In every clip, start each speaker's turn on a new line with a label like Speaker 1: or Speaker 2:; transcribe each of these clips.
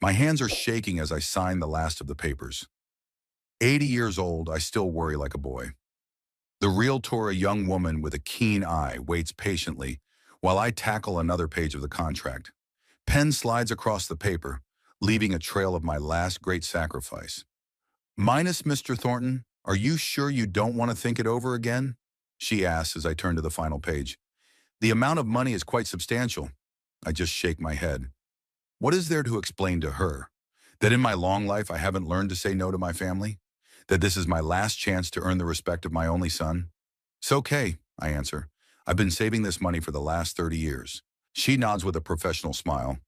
Speaker 1: My hands are shaking as I sign the last of the papers. 80 years old, I still worry like a boy. The realtor, a young woman with a keen eye, waits patiently while I tackle another page of the contract. Pen slides across the paper, leaving a trail of my last great sacrifice. Minus Mr. Thornton, are you sure you don't want to think it over again? She asks as I turn to the final page. The amount of money is quite substantial. I just shake my head. What is there to explain to her? That in my long life I haven't learned to say no to my family? That this is my last chance to earn the respect of my only son? It's okay, I answer. I've been saving this money for the last 30 years. She nods with a professional smile,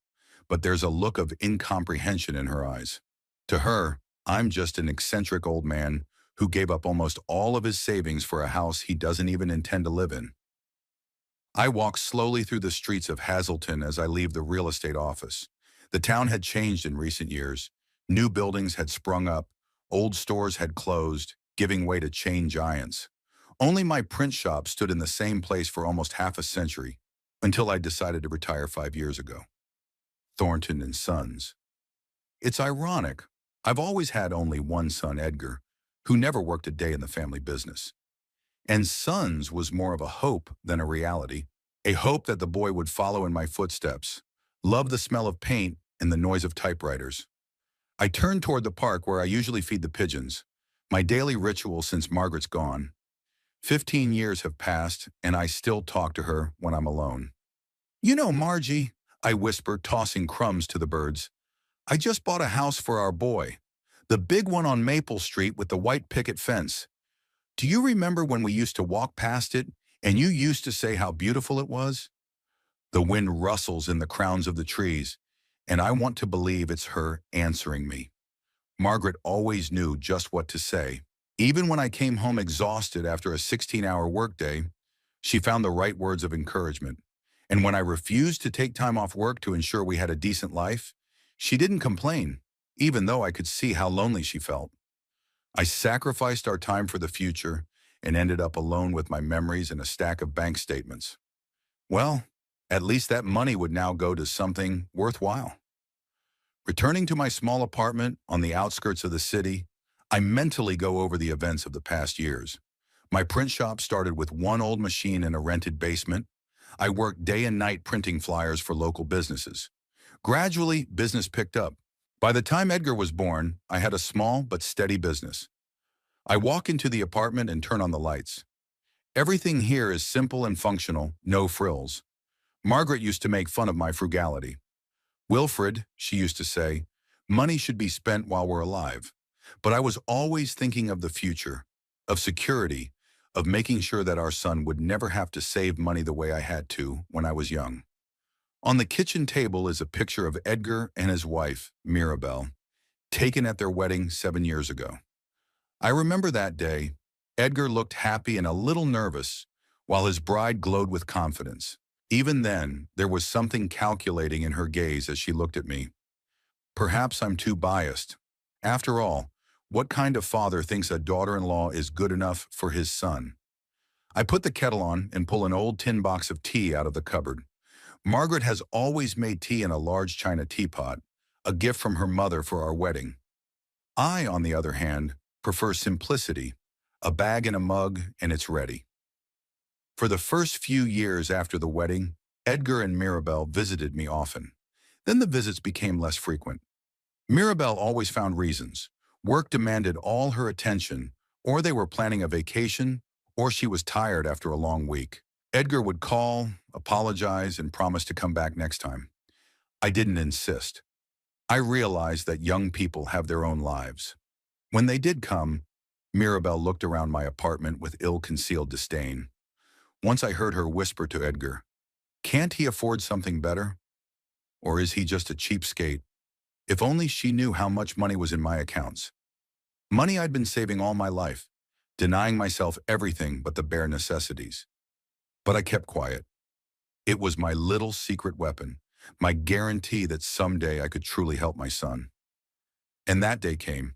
Speaker 1: but there's a look of incomprehension in her eyes. To her, I'm just an eccentric old man who gave up almost all of his savings for a house he doesn't even intend to live in. I walk slowly through the streets of Hazleton as I leave the real estate office. The town had changed in recent years. New buildings had sprung up, old stores had closed, giving way to chain giants. Only my print shop stood in the same place for almost half a century, until I decided to retire 5 years ago. Thornton and Sons. It's ironic. I've always had only one son, Edgar, who never worked a day in the family business. And Sons was more of a hope than a reality, a hope that the boy would follow in my footsteps, love the smell of paint and the noise of typewriters. I turn toward the park where I usually feed the pigeons, my daily ritual since Margaret's gone. 15 years have passed, and I still talk to her when I'm alone. You know, Margie, I whisper, tossing crumbs to the birds, I just bought a house for our boy, the big one on Maple Street with the white picket fence. Do you remember when we used to walk past it, and you used to say how beautiful it was? The wind rustles in the crowns of the trees, and I want to believe it's her answering me. Margaret always knew just what to say. Even when I came home exhausted after a 16-hour workday, she found the right words of encouragement. And when I refused to take time off work to ensure we had a decent life, she didn't complain, even though I could see how lonely she felt. I sacrificed our time for the future and ended up alone with my memories and a stack of bank statements. Well, at least that money would now go to something worthwhile. Returning to my small apartment on the outskirts of the city, I mentally go over the events of the past years. My print shop started with one old machine in a rented basement. I worked day and night printing flyers for local businesses. Gradually, business picked up. By the time Edgar was born, I had a small but steady business. I walk into the apartment and turn on the lights. Everything here is simple and functional, no frills. Margaret used to make fun of my frugality. Wilfred, she used to say, money should be spent while we're alive. But I was always thinking of the future, of security, of making sure that our son would never have to save money the way I had to when I was young. On the kitchen table is a picture of Edgar and his wife, Mirabelle, taken at their wedding 7 years ago. I remember that day. Edgar looked happy and a little nervous, while his bride glowed with confidence. Even then, there was something calculating in her gaze as she looked at me. Perhaps I'm too biased. After all, what kind of father thinks a daughter-in-law is good enough for his son? I put the kettle on and pull an old tin box of tea out of the cupboard. Margaret has always made tea in a large china teapot, a gift from her mother for our wedding. I, on the other hand, prefer simplicity, a bag and a mug, and it's ready. For the first few years after the wedding, Edgar and Mirabelle visited me often. Then the visits became less frequent. Mirabelle always found reasons. Work demanded all her attention, or they were planning a vacation, or she was tired after a long week. Edgar would call, apologize, and promise to come back next time. I didn't insist. I realized that young people have their own lives. When they did come, Mirabelle looked around my apartment with ill-concealed disdain. Once I heard her whisper to Edgar, "Can't he afford something better? Or is he just a cheapskate?" If only she knew how much money was in my accounts. Money I'd been saving all my life, denying myself everything but the bare necessities. But I kept quiet. It was my little secret weapon, my guarantee that someday I could truly help my son. And that day came.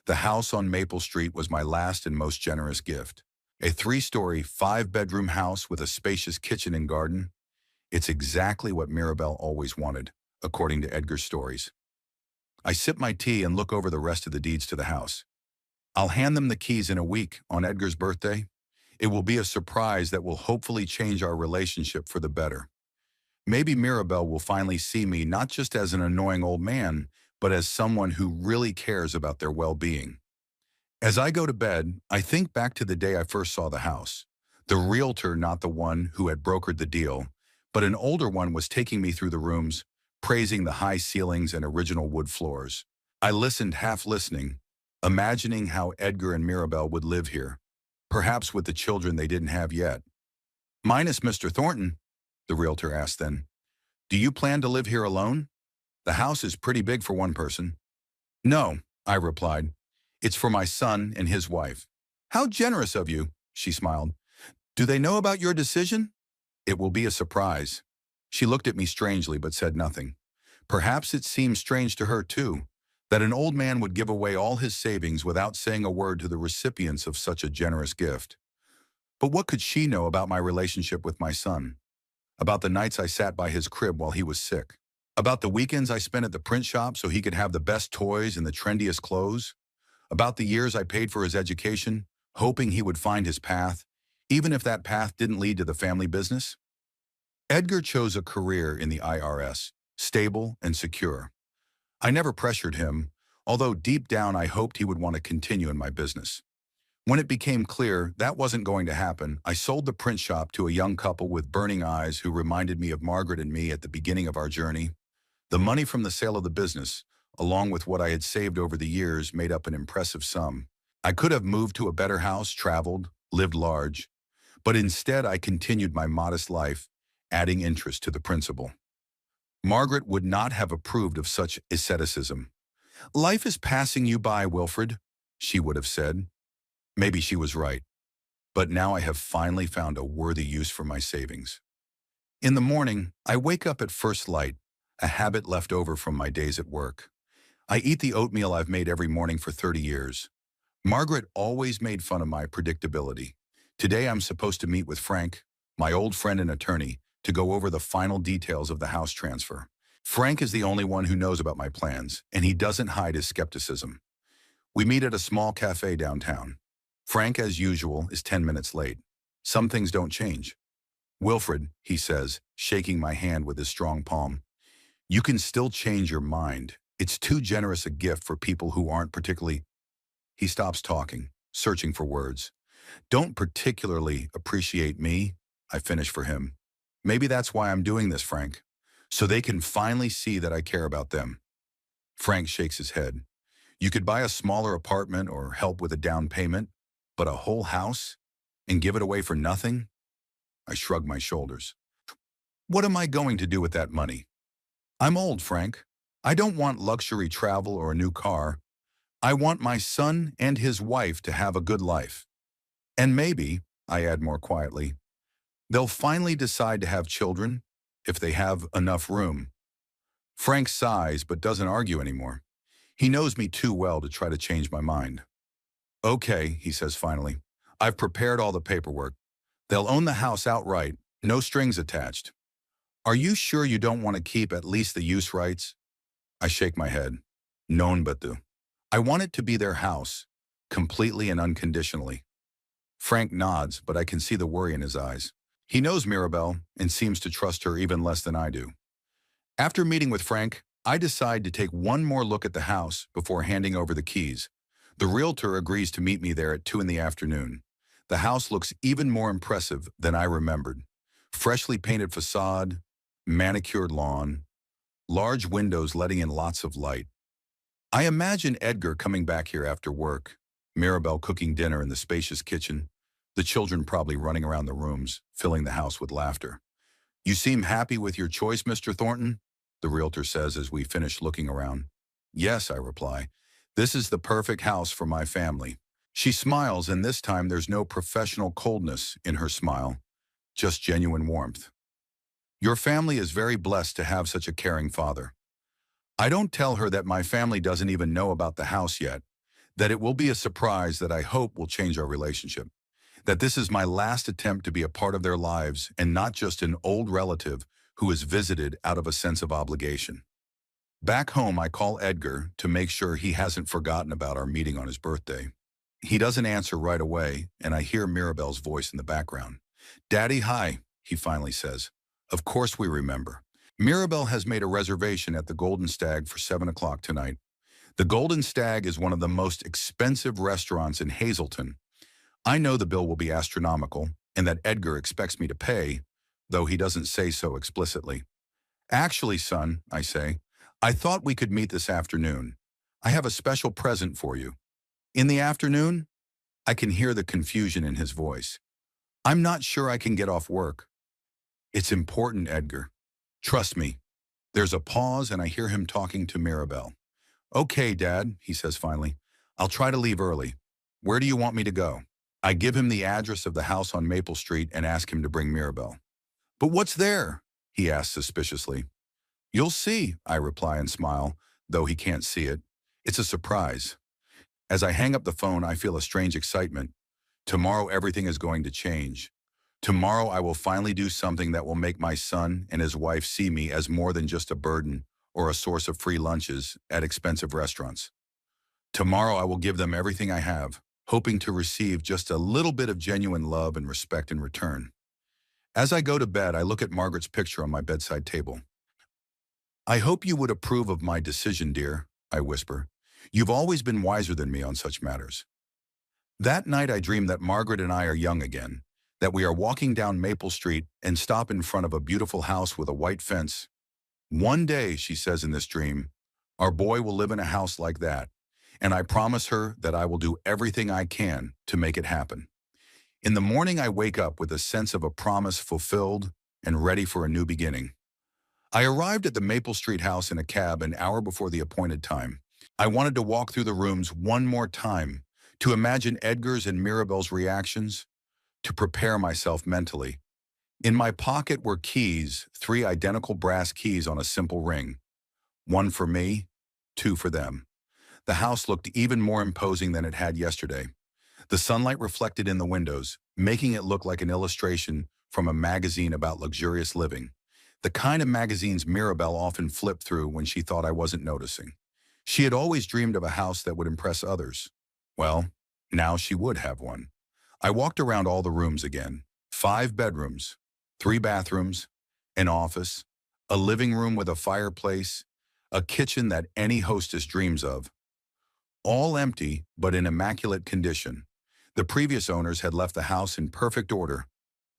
Speaker 1: The house on Maple Street was my last and most generous gift. A 3-story, 5-bedroom house with a spacious kitchen and garden. It's exactly what Mirabelle always wanted, according to Edgar's stories. I sip my tea and look over the rest of the deeds to the house. I'll hand them the keys in a week on Edgar's birthday. It will be a surprise that will hopefully change our relationship for the better. Maybe Mirabelle will finally see me not just as an annoying old man, but as someone who really cares about their well-being. As I go to bed, I think back to the day I first saw the house. The realtor, not the one who had brokered the deal, but an older one, was taking me through the rooms, praising the high ceilings and original wood floors. I listened, half listening, imagining how Edgar and Mirabelle would live here, perhaps with the children they didn't have yet. "Minus Mr. Thornton?" the realtor asked then. "Do you plan to live here alone? The house is pretty big for one person." "No," I replied. "It's for my son and his wife." "How generous of you," she smiled. "Do they know about your decision?" "It will be a surprise." She looked at me strangely but said nothing. Perhaps it seemed strange to her too, that an old man would give away all his savings without saying a word to the recipients of such a generous gift. But what could she know about my relationship with my son? About the nights I sat by his crib while he was sick? About the weekends I spent at the print shop so he could have the best toys and the trendiest clothes? About the years I paid for his education, hoping he would find his path, even if that path didn't lead to the family business? Edgar chose a career in the IRS, stable and secure. I never pressured him, although deep down I hoped he would want to continue in my business. When it became clear that wasn't going to happen, I sold the print shop to a young couple with burning eyes who reminded me of Margaret and me at the beginning of our journey. The money from the sale of the business, along with what I had saved over the years, made up an impressive sum. I could have moved to a better house, traveled, lived large, but instead I continued my modest life, adding interest to the principal. Margaret would not have approved of such asceticism. "Life is passing you by, Wilfred," she would have said. Maybe she was right, but now I have finally found a worthy use for my savings. In the morning, I wake up at first light, a habit left over from my days at work. I eat the oatmeal I've made every morning for 30 years. Margaret always made fun of my predictability. Today I'm supposed to meet with Frank, my old friend and attorney, to go over the final details of the house transfer. Frank is the only one who knows about my plans, and he doesn't hide his skepticism. We meet at a small cafe downtown. Frank, as usual, is 10 minutes late. Some things don't change. "Wilfred," he says, shaking my hand with his strong palm, "you can still change your mind. It's too generous a gift for people who aren't particularly—" He stops talking, searching for words. "Don't particularly appreciate me," I finish for him. "Maybe that's why I'm doing this, Frank, so they can finally see that I care about them." Frank shakes his head. "You could buy a smaller apartment or help with a down payment, but a whole house? And give it away for nothing?" I shrug my shoulders. "What am I going to do with that money? I'm old, Frank. I don't want luxury travel or a new car. I want my son and his wife to have a good life. And maybe," I add more quietly, "they'll finally decide to have children if they have enough room." Frank sighs but doesn't argue anymore. He knows me too well to try to change my mind. "Okay," he says finally. "I've prepared all the paperwork. They'll own the house outright, no strings attached. Are you sure you don't want to keep at least the use rights?" I shake my head. "Non but do. I want it to be their house, completely and unconditionally." Frank nods, but I can see the worry in his eyes. He knows Mirabelle and seems to trust her even less than I do. After meeting with Frank, I decide to take one more look at the house before handing over the keys. The realtor agrees to meet me there at 2 in the afternoon. The house looks even more impressive than I remembered. Freshly painted facade, manicured lawn, large windows letting in lots of light. I imagine Edgar coming back here after work, Mirabelle cooking dinner in the spacious kitchen, the children probably running around the rooms, filling the house with laughter. "You seem happy with your choice, Mr. Thornton?" the realtor says as we finish looking around. "Yes," I reply. "This is the perfect house for my family." She smiles, and this time there's no professional coldness in her smile, just genuine warmth. "Your family is very blessed to have such a caring father." I don't tell her that my family doesn't even know about the house yet, that it will be a surprise that I hope will change our relationship, that this is my last attempt to be a part of their lives and not just an old relative who is visited out of a sense of obligation. Back home, I call Edgar to make sure he hasn't forgotten about our meeting on his birthday. He doesn't answer right away, and I hear Mirabelle's voice in the background. "Daddy, hi," he finally says. Of course we remember. Mirabelle has made a reservation at the Golden Stag for 7 o'clock tonight. The Golden Stag is one of the most expensive restaurants in Hazleton. I know the bill will be astronomical, and that Edgar expects me to pay, though he doesn't say so explicitly. "Actually, son," I say, "I thought we could meet this afternoon. I have a special present for you." "In the afternoon?" I can hear the confusion in his voice. "I'm not sure I can get off work." "It's important, Edgar. Trust me." There's a pause, and I hear him talking to Mirabelle. "Okay, Dad," he says finally. "I'll try to leave early. Where do you want me to go?" I give him the address of the house on Maple Street and ask him to bring Mirabelle. "But what's there?" he asks suspiciously. "You'll see," I reply and smile, though he can't see it. It's a surprise. As I hang up the phone, I feel a strange excitement. Tomorrow everything is going to change. Tomorrow I will finally do something that will make my son and his wife see me as more than just a burden or a source of free lunches at expensive restaurants. Tomorrow I will give them everything I have, hoping to receive just a little bit of genuine love and respect in return. As I go to bed, I look at Margaret's picture on my bedside table. "I hope you would approve of my decision, dear," I whisper. "You've always been wiser than me on such matters." That night I dream that Margaret and I are young again, that we are walking down Maple Street and stop in front of a beautiful house with a white fence. "One day," she says in this dream, "our boy will live in a house like that, and I promise her that I will do everything I can to make it happen." In the morning I wake up with a sense of a promise fulfilled and ready for a new beginning. I arrived at the Maple Street house in a cab an hour before the appointed time. I wanted to walk through the rooms one more time, to imagine Edgar's and Mirabelle's reactions, to prepare myself mentally. In my pocket were keys, 3 identical brass keys on a simple ring. 1 for me, 2 for them. The house looked even more imposing than it had yesterday. The sunlight reflected in the windows, making it look like an illustration from a magazine about luxurious living. The kind of magazines Mirabelle often flipped through when she thought I wasn't noticing. She had always dreamed of a house that would impress others. Well, now she would have one. I walked around all the rooms again. 5 bedrooms, 3 bathrooms, an office, a living room with a fireplace, a kitchen that any hostess dreams of. All empty, but in immaculate condition. The previous owners had left the house in perfect order.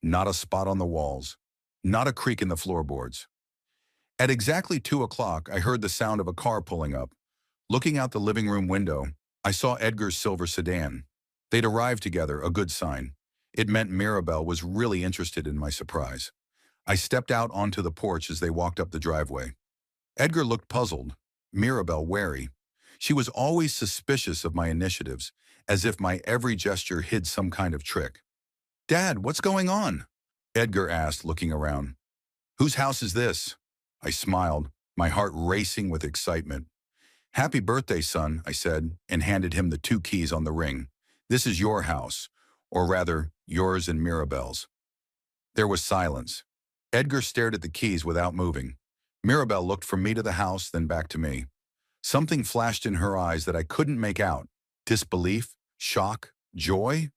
Speaker 1: Not a spot on the walls. Not a creak in the floorboards. At exactly 2 o'clock, I heard the sound of a car pulling up. Looking out the living room window, I saw Edgar's silver sedan. They'd arrived together, a good sign. It meant Mirabelle was really interested in my surprise. I stepped out onto the porch as they walked up the driveway. Edgar looked puzzled, Mirabelle wary. She was always suspicious of my initiatives, as if my every gesture hid some kind of trick. "Dad, what's going on?" Edgar asked, looking around. "Whose house is this?" I smiled, my heart racing with excitement. "Happy birthday, son," I said, and handed him the 2 keys on the ring. "This is your house, or rather, yours and Mirabelle's." There was silence. Edgar stared at the keys without moving. Mirabelle looked from me to the house, then back to me. Something flashed in her eyes that I couldn't make out. Disbelief? Shock? Joy?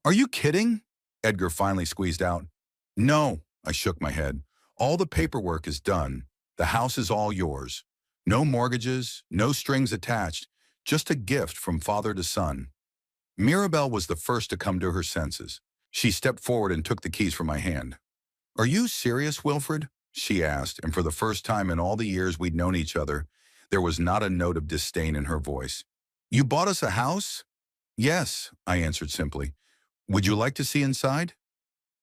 Speaker 1: "Are you kidding?" Edgar finally squeezed out. "No," I shook my head. "All the paperwork is done. The house is all yours. No mortgages, no strings attached, just a gift from father to son." Mirabelle was the first to come to her senses. She stepped forward and took the keys from my hand. "Are you serious, Wilfred?" she asked, and for the first time in all the years we'd known each other, there was not a note of disdain in her voice. "You bought us a house?" "Yes," I answered simply. "Would you like to see inside?"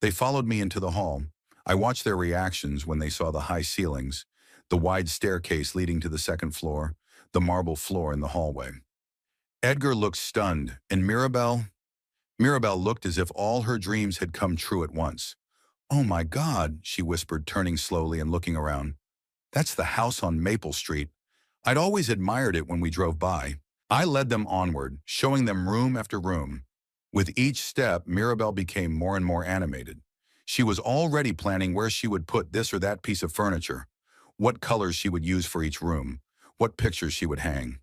Speaker 1: They followed me into the hall. I watched their reactions when they saw the high ceilings, the wide staircase leading to the second floor, the marble floor in the hallway. Edgar looked stunned, and Mirabelle looked as if all her dreams had come true at once. "Oh my God," she whispered, turning slowly and looking around. "That's the house on Maple Street. I'd always admired it when we drove by." I led them onward, showing them room after room. With each step, Mirabelle became more and more animated. She was already planning where she would put this or that piece of furniture, what colors she would use for each room, what pictures she would hang.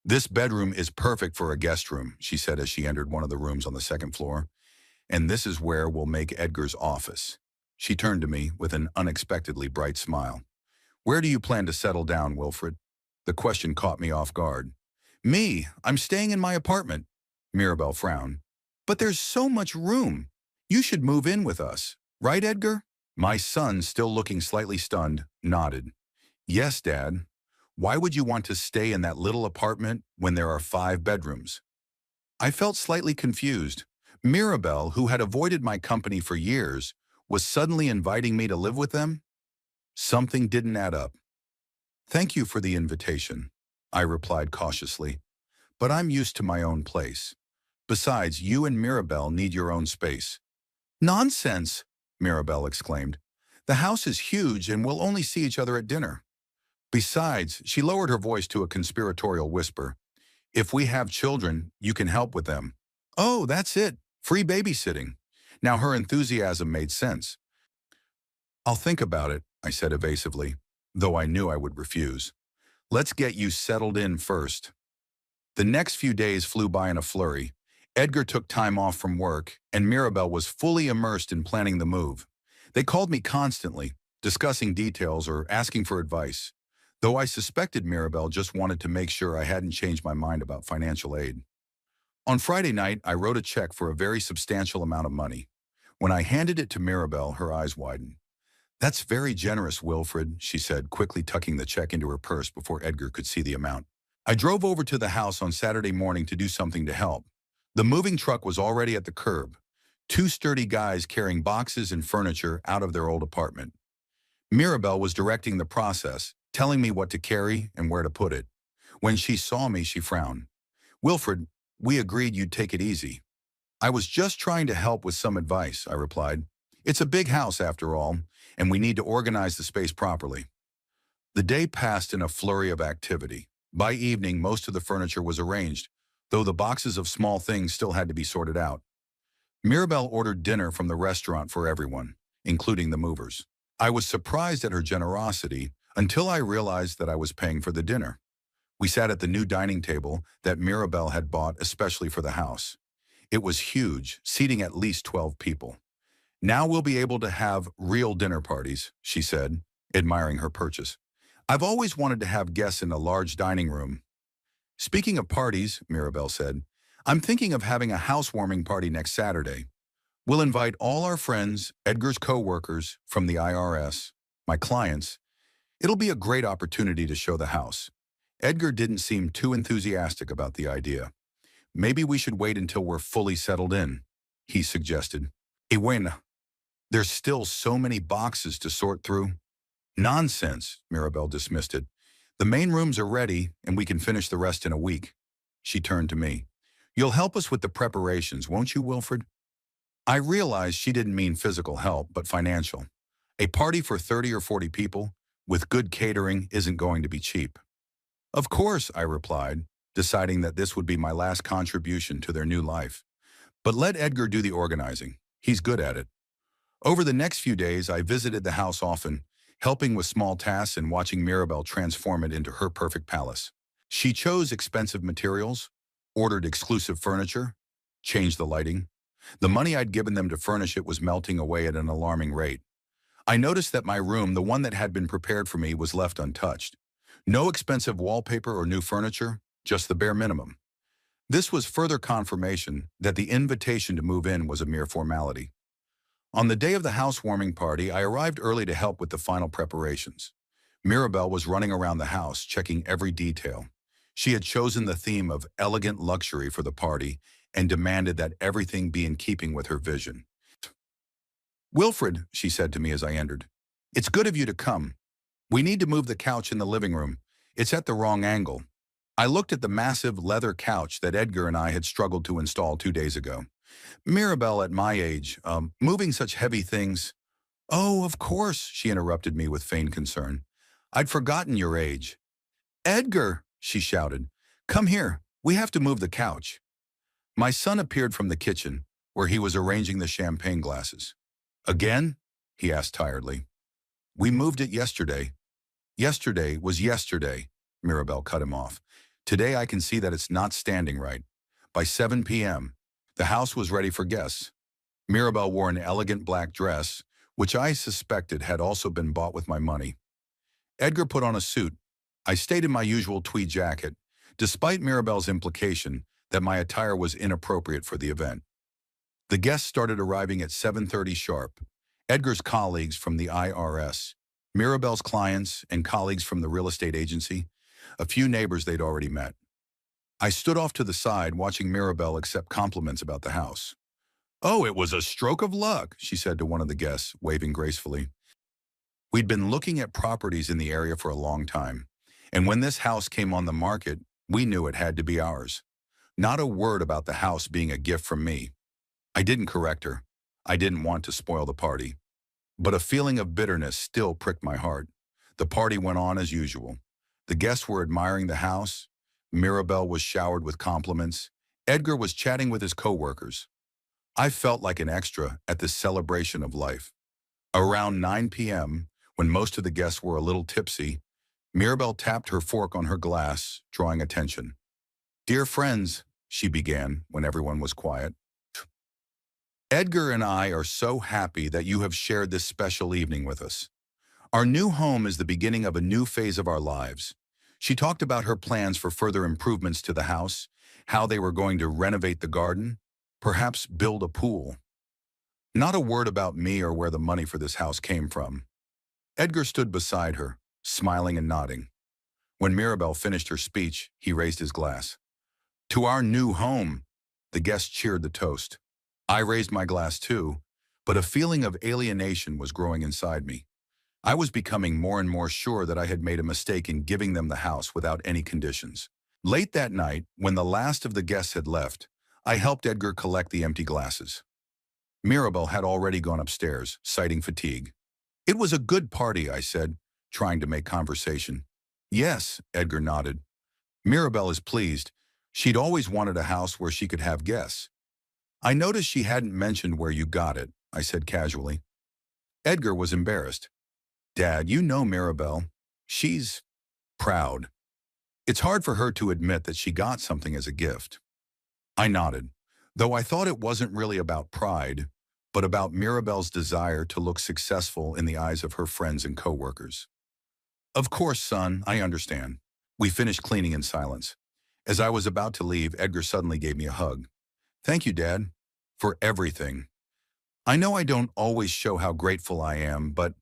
Speaker 1: "This bedroom is perfect for a guest room," she said as she entered one of the rooms on the second floor. "And this is where we'll make Edgar's office." She turned to me with an unexpectedly bright smile. "Where do you plan to settle down, Wilfred?" The question caught me off guard. "Me, I'm staying in my apartment." Mirabelle frowned. "But there's so much room. You should move in with us. Right, Edgar?" My son, still looking slightly stunned, nodded. "Yes, Dad. Why would you want to stay in that little apartment when there are 5 bedrooms?" I felt slightly confused. Mirabelle, who had avoided my company for years, was suddenly inviting me to live with them? Something didn't add up. "Thank you for the invitation," I replied cautiously, "but I'm used to my own place. Besides, you and Mirabelle need your own space." "Nonsense!" Mirabelle exclaimed. "The house is huge and we'll only see each other at dinner." Besides, she lowered her voice to a conspiratorial whisper, "if we have children, you can help with them." "Oh, that's it. Free babysitting." Now her enthusiasm made sense. "I'll think about it," I said evasively, though I knew I would refuse. "Let's get you settled in first." The next few days flew by in a flurry. Edgar took time off from work, and Mirabelle was fully immersed in planning the move. They called me constantly, discussing details or asking for advice, though I suspected Mirabelle just wanted to make sure I hadn't changed my mind about financial aid. On Friday night, I wrote a check for a very substantial amount of money. When I handed it to Mirabelle, her eyes widened. "That's very generous, Wilfred," she said, quickly tucking the check into her purse before Edgar could see the amount. I drove over to the house on Saturday morning to do something to help. The moving truck was already at the curb, 2 sturdy guys carrying boxes and furniture out of their old apartment. Mirabelle was directing the process, telling me what to carry and where to put it. When she saw me, she frowned. "Wilfred, we agreed you'd take it easy." "I was just trying to help with some advice," I replied. "It's a big house after all, and we need to organize the space properly." The day passed in a flurry of activity. By evening, most of the furniture was arranged, though the boxes of small things still had to be sorted out. Mirabelle ordered dinner from the restaurant for everyone, including the movers. I was surprised at her generosity until I realized that I was paying for the dinner. We sat at the new dining table that Mirabelle had bought especially for the house. It was huge, seating at least 12 people. "Now we'll be able to have real dinner parties," she said, admiring her purchase. "I've always wanted to have guests in a large dining room." "Speaking of parties," Mirabelle said, "I'm thinking of having a housewarming party next Saturday. We'll invite all our friends, Edgar's co-workers from the IRS, my clients. It'll be a great opportunity to show the house." Edgar didn't seem too enthusiastic about the idea. "Maybe we should wait until we're fully settled in," he suggested. "Y bueno, there's still so many boxes to sort through." "Nonsense," Mirabelle dismissed it. "The main rooms are ready, and we can finish the rest in a week." She turned to me. "You'll help us with the preparations, won't you, Wilfred?" I realized she didn't mean physical help, but financial. A party for 30 or 40 people, with good catering, isn't going to be cheap. "Of course," I replied, deciding that this would be my last contribution to their new life. "But let Edgar do the organizing. He's good at it." Over the next few days, I visited the house often, helping with small tasks and watching Mirabelle transform it into her perfect palace. She chose expensive materials, ordered exclusive furniture, changed the lighting. The money I'd given them to furnish it was melting away at an alarming rate. I noticed that my room, the one that had been prepared for me, was left untouched. No expensive wallpaper or new furniture, just the bare minimum. This was further confirmation that the invitation to move in was a mere formality. On the day of the housewarming party, I arrived early to help with the final preparations. Mirabelle was running around the house, checking every detail. She had chosen the theme of elegant luxury for the party and demanded that everything be in keeping with her vision. "Wilfred," she said to me as I entered, "it's good of you to come. We need to move the couch in the living room. It's at the wrong angle." I looked at the massive leather couch that Edgar and I had struggled to install 2 days ago. "Mirabelle, at my age, moving such heavy things—" "Oh, of course," she interrupted me with feigned concern. "I'd forgotten your age." "Edgar," she shouted, "come here. We have to move the couch." My son appeared from the kitchen, where he was arranging the champagne glasses. "Again?" he asked tiredly. "We moved it yesterday." Yesterday was yesterday. Mirabelle cut him off. Today I can see that it's not standing right. By 7 p.m., the house was ready for guests. Mirabelle wore an elegant black dress, which I suspected had also been bought with my money. Edgar put on a suit. I stayed in my usual tweed jacket, despite Mirabelle's implication that my attire was inappropriate for the event. The guests started arriving at 7:30 sharp. Edgar's colleagues from the IRS, Mirabelle's clients and colleagues from the real estate agency, a few neighbors they'd already met. I stood off to the side watching Mirabelle accept compliments about the house. "Oh, it was a stroke of luck," she said to one of the guests, waving gracefully. We'd been looking at properties in the area for a long time, and when this house came on the market, we knew it had to be ours. Not a word about the house being a gift from me. I didn't correct her. I didn't want to spoil the party. But a feeling of bitterness still pricked my heart. The party went on as usual. The guests were admiring the house. Mirabelle was showered with compliments. Edgar was chatting with his coworkers. I felt like an extra at this celebration of life. Around 9 p.m., when most of the guests were a little tipsy, Mirabelle tapped her fork on her glass, drawing attention. "Dear friends," she began when everyone was quiet. "Edgar and I are so happy that you have shared this special evening with us. Our new home is the beginning of a new phase of our lives." She talked about her plans for further improvements to the house, how they were going to renovate the garden, perhaps build a pool. Not a word about me or where the money for this house came from. Edgar stood beside her, smiling and nodding. When Mirabelle finished her speech, he raised his glass. "To our new home!" The guests cheered the toast. I raised my glass too, but a feeling of alienation was growing inside me. I was becoming more and more sure that I had made a mistake in giving them the house without any conditions. Late that night, when the last of the guests had left, I helped Edgar collect the empty glasses. Mirabelle had already gone upstairs, citing fatigue. "It was a good party," I said, trying to make conversation. "Yes," Edgar nodded. "Mirabelle is pleased. She'd always wanted a house where she could have guests." "I noticed she hadn't mentioned where you got it," I said casually. Edgar was embarrassed. "Dad, you know Mirabelle. She's proud. It's hard for her to admit that she got something as a gift." I nodded, though I thought it wasn't really about pride, but about Mirabelle's desire to look successful in the eyes of her friends and coworkers. "Of course, son, I understand." We finished cleaning in silence. As I was about to leave, Edgar suddenly gave me a hug. "Thank you, Dad, for everything. I know I don't always show how grateful I am, but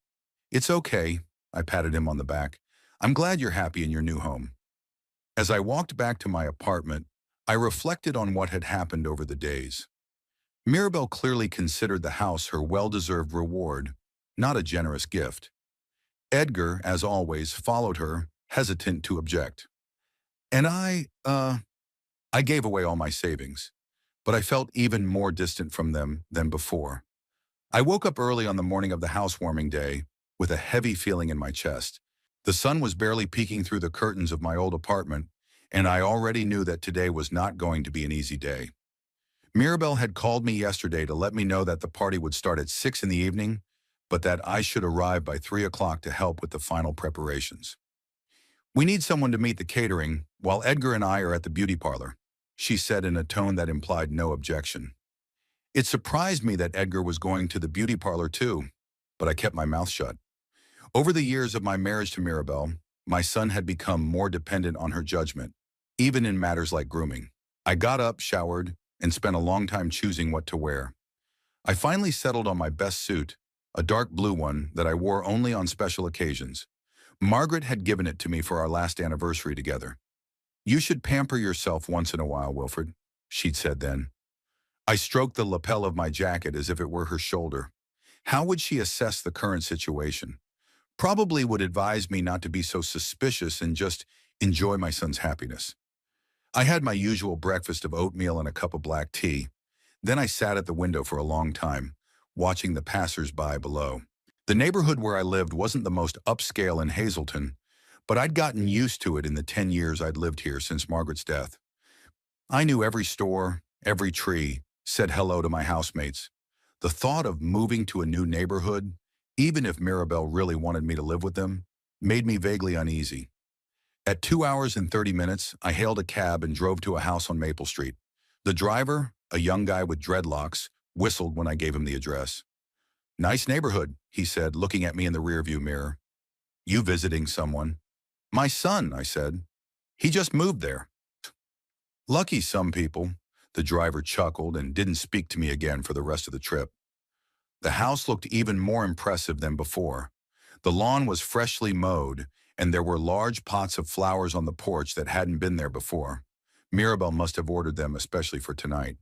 Speaker 1: it's okay." I patted him on the back. "I'm glad you're happy in your new home." As I walked back to my apartment, I reflected on what had happened over the days. Mirabelle clearly considered the house her well-deserved reward, not a generous gift. Edgar, as always, followed her, hesitant to object. And I gave away all my savings, but I felt even more distant from them than before. I woke up early on the morning of the housewarming day with a heavy feeling in my chest. The sun was barely peeking through the curtains of my old apartment, and I already knew that today was not going to be an easy day. Mirabelle had called me yesterday to let me know that the party would start at 6 in the evening, but that I should arrive by 3 o'clock to help with the final preparations. "We need someone to meet the catering, while Edgar and I are at the beauty parlor," she said in a tone that implied no objection. It surprised me that Edgar was going to the beauty parlor too, but I kept my mouth shut. Over the years of my marriage to Mirabelle, my son had become more dependent on her judgment, even in matters like grooming. I got up, showered, and spent a long time choosing what to wear. I finally settled on my best suit, a dark blue one that I wore only on special occasions. Margaret had given it to me for our last anniversary together. "You should pamper yourself once in a while, Wilfred," she'd said then. I stroked the lapel of my jacket as if it were her shoulder. How would she assess the current situation? Probably would advise me not to be so suspicious and just enjoy my son's happiness. I had my usual breakfast of oatmeal and a cup of black tea. Then I sat at the window for a long time, watching the passers-by below. The neighborhood where I lived wasn't the most upscale in Hazleton, but I'd gotten used to it in the 10 years I'd lived here since Margaret's death. I knew every store, every tree, said hello to my housemates. The thought of moving to a new neighborhood, even if Mirabelle really wanted me to live with them, made me vaguely uneasy. At 2 hours and 30 minutes, I hailed a cab and drove to a house on Maple Street. The driver, a young guy with dreadlocks, whistled when I gave him the address. "Nice neighborhood," he said, looking at me in the rearview mirror. "You visiting someone?" "My son," I said. "He just moved there." "Lucky some people." The driver chuckled and didn't speak to me again for the rest of the trip. The house looked even more impressive than before. The lawn was freshly mowed, and there were large pots of flowers on the porch that hadn't been there before. Mirabelle must have ordered them especially for tonight.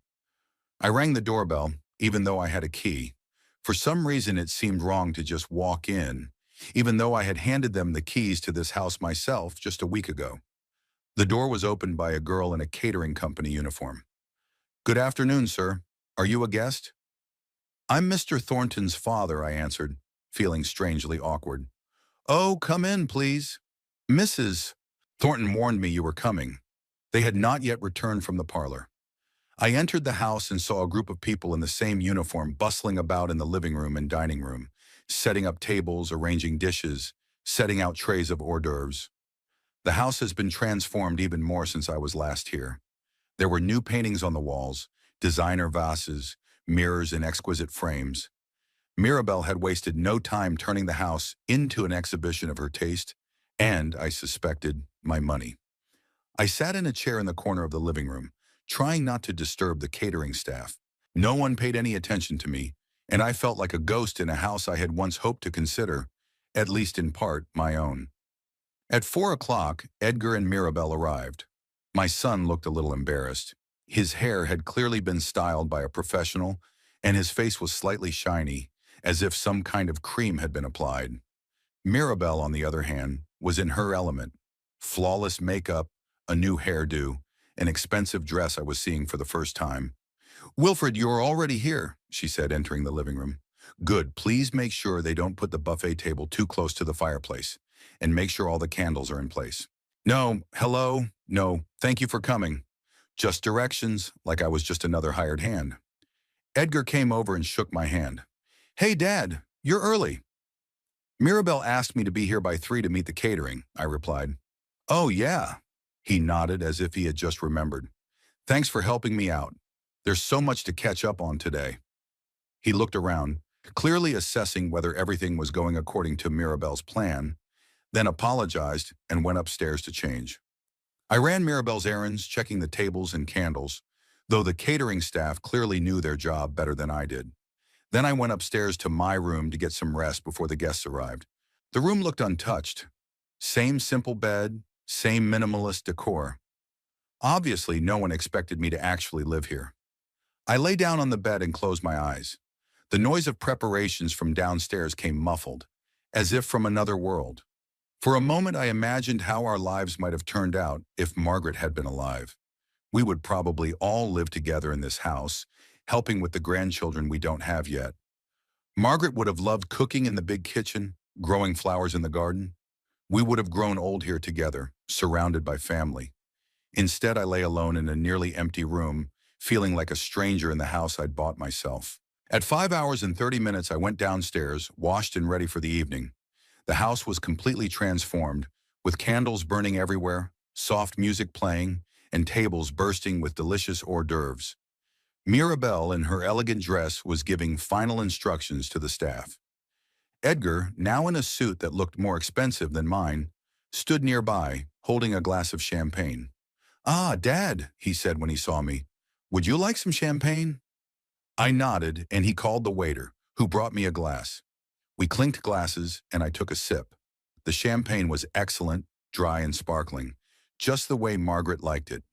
Speaker 1: I rang the doorbell, even though I had a key. For some reason it seemed wrong to just walk in, even though I had handed them the keys to this house myself just a week ago. The door was opened by a girl in a catering company uniform. "Good afternoon, sir. Are you a guest?" "I'm Mr. Thornton's father," I answered, feeling strangely awkward. "Oh, come in, please. Mrs. Thornton warned me you were coming." They had not yet returned from the parlor. I entered the house and saw a group of people in the same uniform bustling about in the living room and dining room, setting up tables, arranging dishes, setting out trays of hors d'oeuvres. The house has been transformed even more since I was last here. There were new paintings on the walls, designer vases, mirrors in exquisite frames. Mirabelle had wasted no time turning the house into an exhibition of her taste and, I suspected, my money. I sat in a chair in the corner of the living room, trying not to disturb the catering staff. No one paid any attention to me, and I felt like a ghost in a house I had once hoped to consider, at least in part, my own. At 4 o'clock, Edgar and Mirabelle arrived. My son looked a little embarrassed. His hair had clearly been styled by a professional, and his face was slightly shiny, as if some kind of cream had been applied. Mirabelle, on the other hand, was in her element. Flawless makeup, a new hairdo, an expensive dress I was seeing for the first time. "Wilfred, you're already here," she said, entering the living room. "Good. Please make sure they don't put the buffet table too close to the fireplace, and make sure all the candles are in place." "No, hello, no, thank you for coming. Just directions, like I was just another hired hand." Edgar came over and shook my hand. "Hey, Dad, you're early." "Mirabelle asked me to be here by 3 to meet the catering," I replied. "Oh, yeah." He nodded as if he had just remembered. "Thanks for helping me out. There's so much to catch up on today." He looked around, clearly assessing whether everything was going according to Mirabelle's plan, then apologized and went upstairs to change. I ran Mirabelle's errands, checking the tables and candles, though the catering staff clearly knew their job better than I did. Then I went upstairs to my room to get some rest before the guests arrived. The room looked untouched. Same simple bed, same minimalist decor. Obviously, no one expected me to actually live here. I lay down on the bed and closed my eyes. The noise of preparations from downstairs came muffled, as if from another world. For a moment, I imagined how our lives might have turned out if Margaret had been alive. We would probably all live together in this house, helping with the grandchildren we don't have yet. Margaret would have loved cooking in the big kitchen, growing flowers in the garden. We would have grown old here together, surrounded by family. Instead, I lay alone in a nearly empty room, feeling like a stranger in the house I'd bought myself. At 5 hours and 30 minutes, I went downstairs, washed and ready for the evening. The house was completely transformed, with candles burning everywhere, soft music playing, and tables bursting with delicious hors d'oeuvres. Mirabelle, in her elegant dress, was giving final instructions to the staff. Edgar, now in a suit that looked more expensive than mine, stood nearby, holding a glass of champagne. "Ah, Dad," he said when he saw me. "Would you like some champagne?" I nodded, and he called the waiter, who brought me a glass. We clinked glasses, and I took a sip. The champagne was excellent, dry and sparkling, just the way Margaret liked it.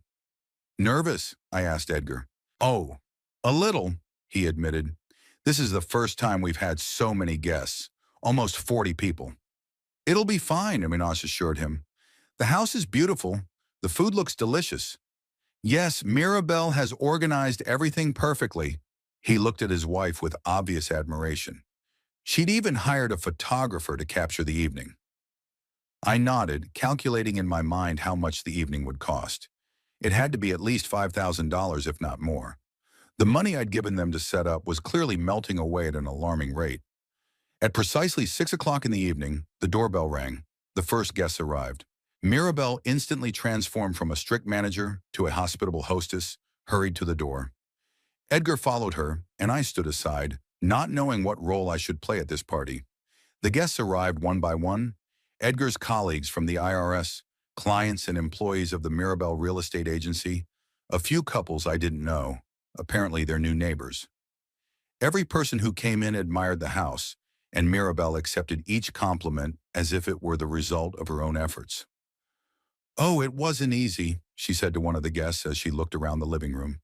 Speaker 1: "Nervous?" I asked Edgar. "Oh, a little," he admitted. "This is the first time we've had so many guests, almost 40 people." "It'll be fine," Aminas assured him. "The house is beautiful. The food looks delicious." "Yes, Mirabelle has organized everything perfectly." He looked at his wife with obvious admiration. "She'd even hired a photographer to capture the evening." I nodded, calculating in my mind how much the evening would cost. It had to be at least $5,000, if not more. The money I'd given them to set up was clearly melting away at an alarming rate. At precisely 6 o'clock in the evening, the doorbell rang. The first guests arrived. Mirabelle instantly transformed from a strict manager to a hospitable hostess, hurried to the door. Edgar followed her, and I stood aside, not knowing what role I should play at this party. The guests arrived one by one. Edgar's colleagues from the IRS, clients and employees of the Mirabelle Real Estate Agency, a few couples I didn't know, apparently their new neighbors. Every person who came in admired the house, and Mirabelle accepted each compliment as if it were the result of her own efforts. "Oh, it wasn't easy," she said to one of the guests as she looked around the living room.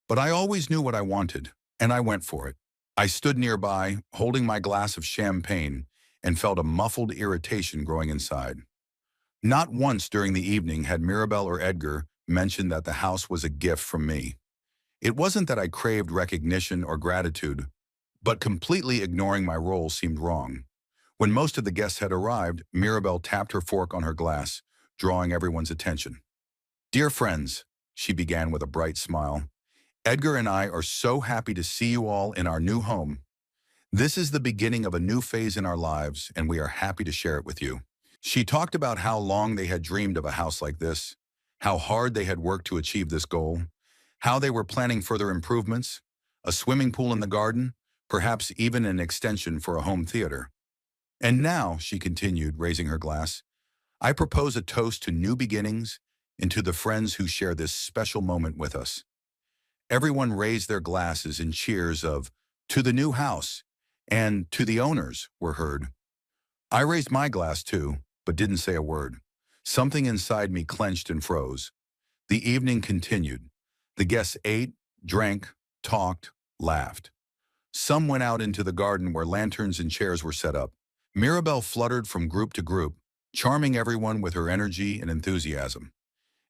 Speaker 1: "But I always knew what I wanted, and I went for it." I stood nearby, holding my glass of champagne, and felt a muffled irritation growing inside. Not once during the evening had Mirabelle or Edgar mentioned that the house was a gift from me. It wasn't that I craved recognition or gratitude, but completely ignoring my role seemed wrong. When most of the guests had arrived, Mirabelle tapped her fork on her glass, drawing everyone's attention. "Dear friends," she began with a bright smile, "Edgar and I are so happy to see you all in our new home. This is the beginning of a new phase in our lives, and we are happy to share it with you." She talked about how long they had dreamed of a house like this, how hard they had worked to achieve this goal, how they were planning further improvements, a swimming pool in the garden, perhaps even an extension for a home theater. "And now," she continued, raising her glass, "I propose a toast to new beginnings and to the friends who share this special moment with us." Everyone raised their glasses in cheers of "To the new house" and "To the owners" were heard. I raised my glass too, but didn't say a word. Something inside me clenched and froze. The evening continued. The guests ate, drank, talked, laughed. Some went out into the garden where lanterns and chairs were set up. Mirabelle fluttered from group to group, charming everyone with her energy and enthusiasm.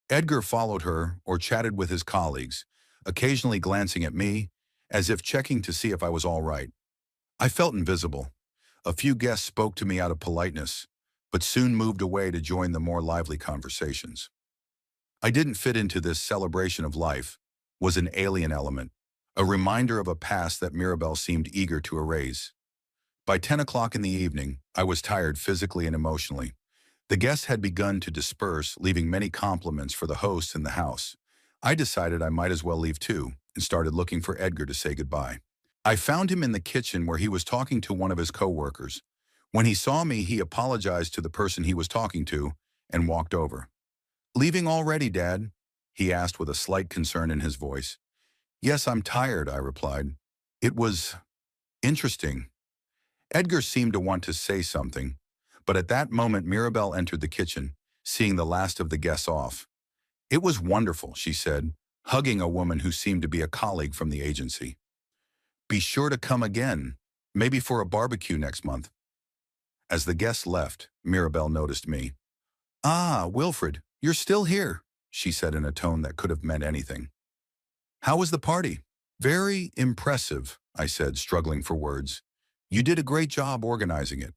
Speaker 1: Edgar followed her or chatted with his colleagues, occasionally glancing at me, as if checking to see if I was all right. I felt invisible. A few guests spoke to me out of politeness, but soon moved away to join the more lively conversations. I didn't fit into this celebration of life, was an alien element, a reminder of a past that Mirabelle seemed eager to erase. By 10 o'clock in the evening, I was tired physically and emotionally. The guests had begun to disperse, leaving many compliments for the hosts in the house. I decided I might as well leave too, and started looking for Edgar to say goodbye. I found him in the kitchen where he was talking to one of his co-workers. When he saw me, he apologized to the person he was talking to and walked over. "Leaving already, Dad?" he asked with a slight concern in his voice. "Yes, I'm tired," I replied. "It was interesting." Edgar seemed to want to say something, but at that moment Mirabelle entered the kitchen, seeing the last of the guests off. "It was wonderful," she said, hugging a woman who seemed to be a colleague from the agency. "Be sure to come again, maybe for a barbecue next month." As the guests left, Mirabelle noticed me. "Ah, Wilfred, you're still here," she said in a tone that could have meant anything. "How was the party?" "Very impressive," I said, struggling for words. "You did a great job organizing it."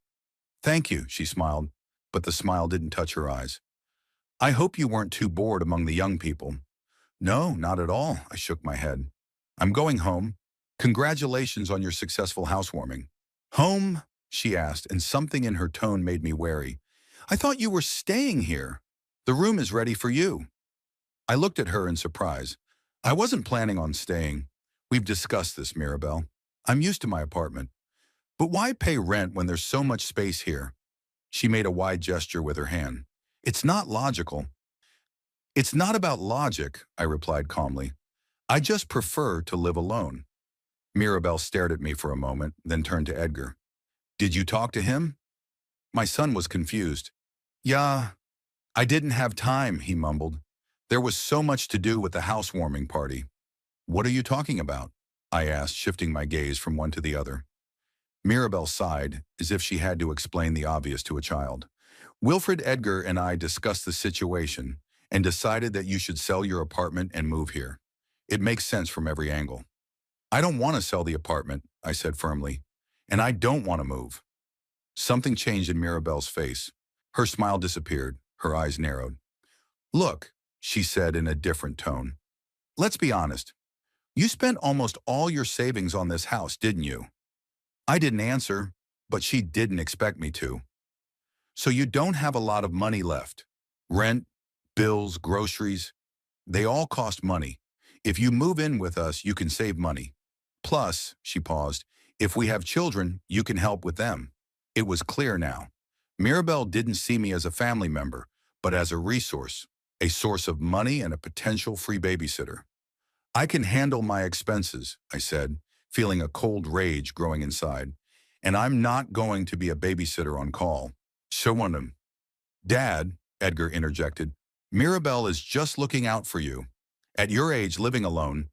Speaker 1: "Thank you," she smiled, but the smile didn't touch her eyes. "I hope you weren't too bored among the young people." "No, not at all," I shook my head. "I'm going home. Congratulations on your successful housewarming." "Home?" she asked, and something in her tone made me wary. "I thought you were staying here. The room is ready for you." I looked at her in surprise. "I wasn't planning on staying. We've discussed this, Mirabelle. I'm used to my apartment. But why pay rent when there's so much space here?" She made a wide gesture with her hand. "It's not logical." "It's not about logic," I replied calmly. "I just prefer to live alone." Mirabelle stared at me for a moment, then turned to Edgar. "Did you talk to him?" My son was confused. "Yeah, I didn't have time," he mumbled. "There was so much to do with the housewarming party." "What are you talking about?" I asked, shifting my gaze from one to the other. Mirabelle sighed, as if she had to explain the obvious to a child. "Wilfred, Edgar, and I discussed the situation and decided that you should sell your apartment and move here. It makes sense from every angle." "I don't want to sell the apartment," I said firmly, "and I don't want to move." Something changed in Mirabelle's face. Her smile disappeared, her eyes narrowed. "Look," she said in a different tone, "let's be honest. You spent almost all your savings on this house, didn't you?" I didn't answer, but she didn't expect me to. "So you don't have a lot of money left." Rent, bills, groceries, they all cost money. If you move in with us, you can save money. Plus, she paused, if we have children, you can help with them. It was clear now. Mirabelle didn't see me as a family member, but as a resource, a source of money and a potential free babysitter. I can handle my expenses, I said, feeling a cold rage growing inside. And I'm not going to be a babysitter on call. So one of them. Dad, Edgar interjected, Mirabelle is just looking out for you. At your age, living alone.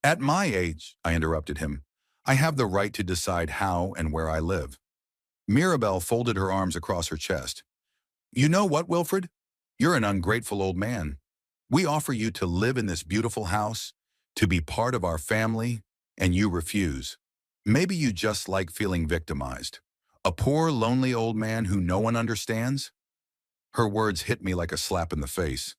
Speaker 1: At my age, I interrupted him, I have the right to decide how and where I live. Mirabelle folded her arms across her chest. You know what, Wilfred? You're an ungrateful old man. We offer you to live in this beautiful house, to be part of our family, and you refuse. Maybe you just like feeling victimized. A poor, lonely old man who no one understands? Her words hit me like a slap in the face.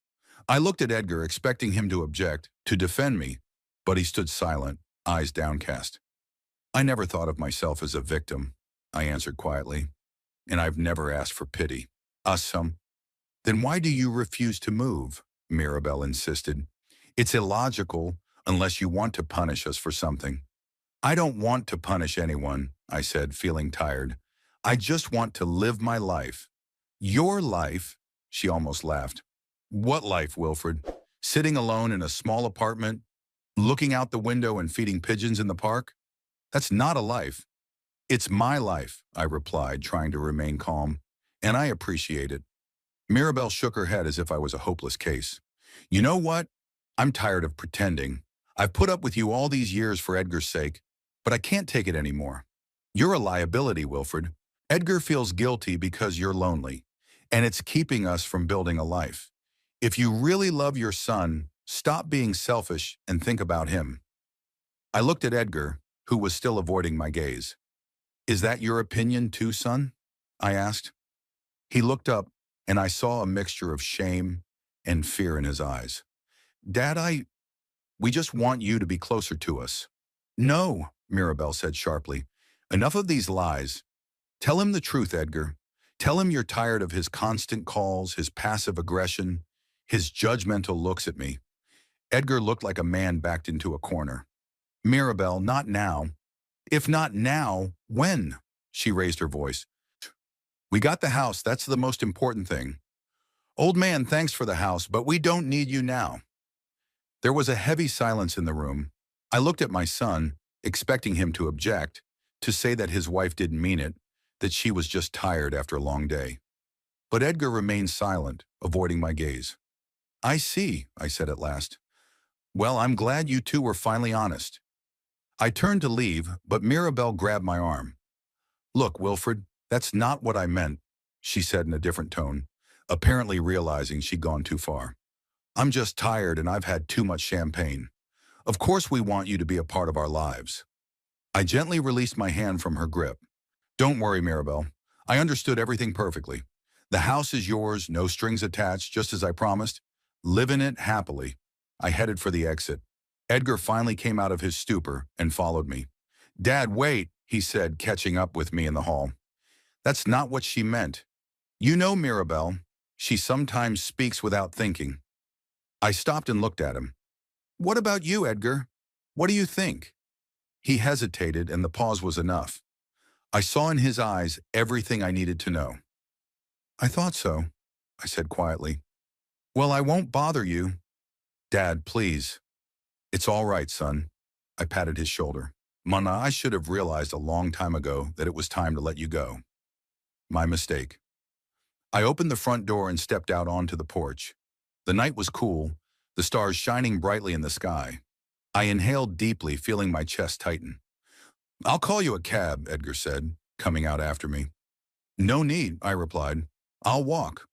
Speaker 1: I looked at Edgar, expecting him to object, to defend me, but he stood silent, eyes downcast. I never thought of myself as a victim, I answered quietly, and I've never asked for pity. Then why do you refuse to move? Mirabelle insisted. It's illogical unless you want to punish us for something. I don't want to punish anyone, I said, feeling tired. I just want to live my life. Your life? She almost laughed. What life, Wilfred? Sitting alone in a small apartment, looking out the window and feeding pigeons in the park? That's not a life. It's my life, I replied, trying to remain calm, and I appreciate it. Mirabelle shook her head as if I was a hopeless case. You know what? I'm tired of pretending. I've put up with you all these years for Edgar's sake, but I can't take it anymore. You're a liability, Wilfred. Edgar feels guilty because you're lonely, and it's keeping us from building a life. If you really love your son, stop being selfish and think about him. I looked at Edgar, who was still avoiding my gaze. Is that your opinion too, son? I asked. He looked up, and I saw a mixture of shame and fear in his eyes. Dad, we just want you to be closer to us. No, Mirabelle said sharply. Enough of these lies. Tell him the truth, Edgar. Tell him you're tired of his constant calls, his passive aggression, his judgmental looks at me. Edgar looked like a man backed into a corner. Mirabelle, not now. If not now, when? She raised her voice. We got the house, that's the most important thing. Old man, thanks for the house, but we don't need you now. There was a heavy silence in the room. I looked at my son, expecting him to object, to say that his wife didn't mean it, that she was just tired after a long day. But Edgar remained silent, avoiding my gaze. I see, I said at last. Well, I'm glad you two were finally honest. I turned to leave, but Mirabelle grabbed my arm. Look, Wilfred, that's not what I meant, she said in a different tone, apparently realizing she'd gone too far. I'm just tired and I've had too much champagne. Of course we want you to be a part of our lives. I gently released my hand from her grip. Don't worry, Mirabelle. I understood everything perfectly. The house is yours, no strings attached, just as I promised. Live in it happily. I headed for the exit. Edgar finally came out of his stupor and followed me. Dad, wait, he said, catching up with me in the hall. That's not what she meant. You know Mirabelle. She sometimes speaks without thinking. I stopped and looked at him. What about you, Edgar? What do you think? He hesitated, and the pause was enough. I saw in his eyes everything I needed to know. I thought so, I said quietly. Well, I won't bother you. Dad, please. It's all right, son. I patted his shoulder. Mana, I should have realized a long time ago that it was time to let you go. My mistake. I opened the front door and stepped out onto the porch. The night was cool, the stars shining brightly in the sky. I inhaled deeply, feeling my chest tighten. I'll call you a cab, Edgar said, coming out after me. No need, I replied. I'll walk.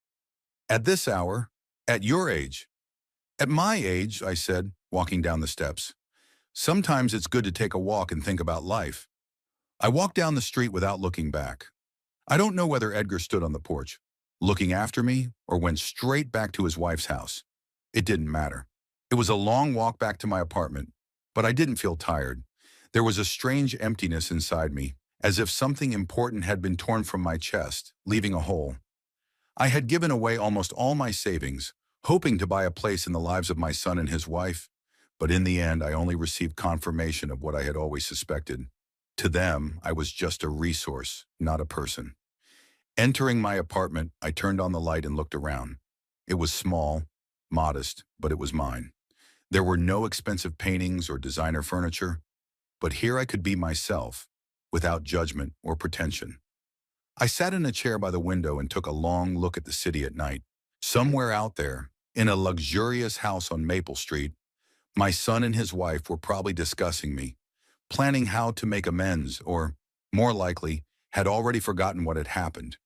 Speaker 1: At this hour? At your age? At my age, I said, walking down the steps. Sometimes it's good to take a walk and think about life. I walked down the street without looking back. I don't know whether Edgar stood on the porch, looking after me, or went straight back to his wife's house. It didn't matter. It was a long walk back to my apartment, but I didn't feel tired. There was a strange emptiness inside me, as if something important had been torn from my chest, leaving a hole. I had given away almost all my savings, hoping to buy a place in the lives of my son and his wife, but in the end I only received confirmation of what I had always suspected. To them, I was just a resource, not a person. Entering my apartment, I turned on the light and looked around. It was small, modest, but it was mine. There were no expensive paintings or designer furniture, but here I could be myself, without judgment or pretension. I sat in a chair by the window and took a long look at the city at night. Somewhere out there, in a luxurious house on Maple Street, my son and his wife were probably discussing me, planning how to make amends, or, more likely, had already forgotten what had happened,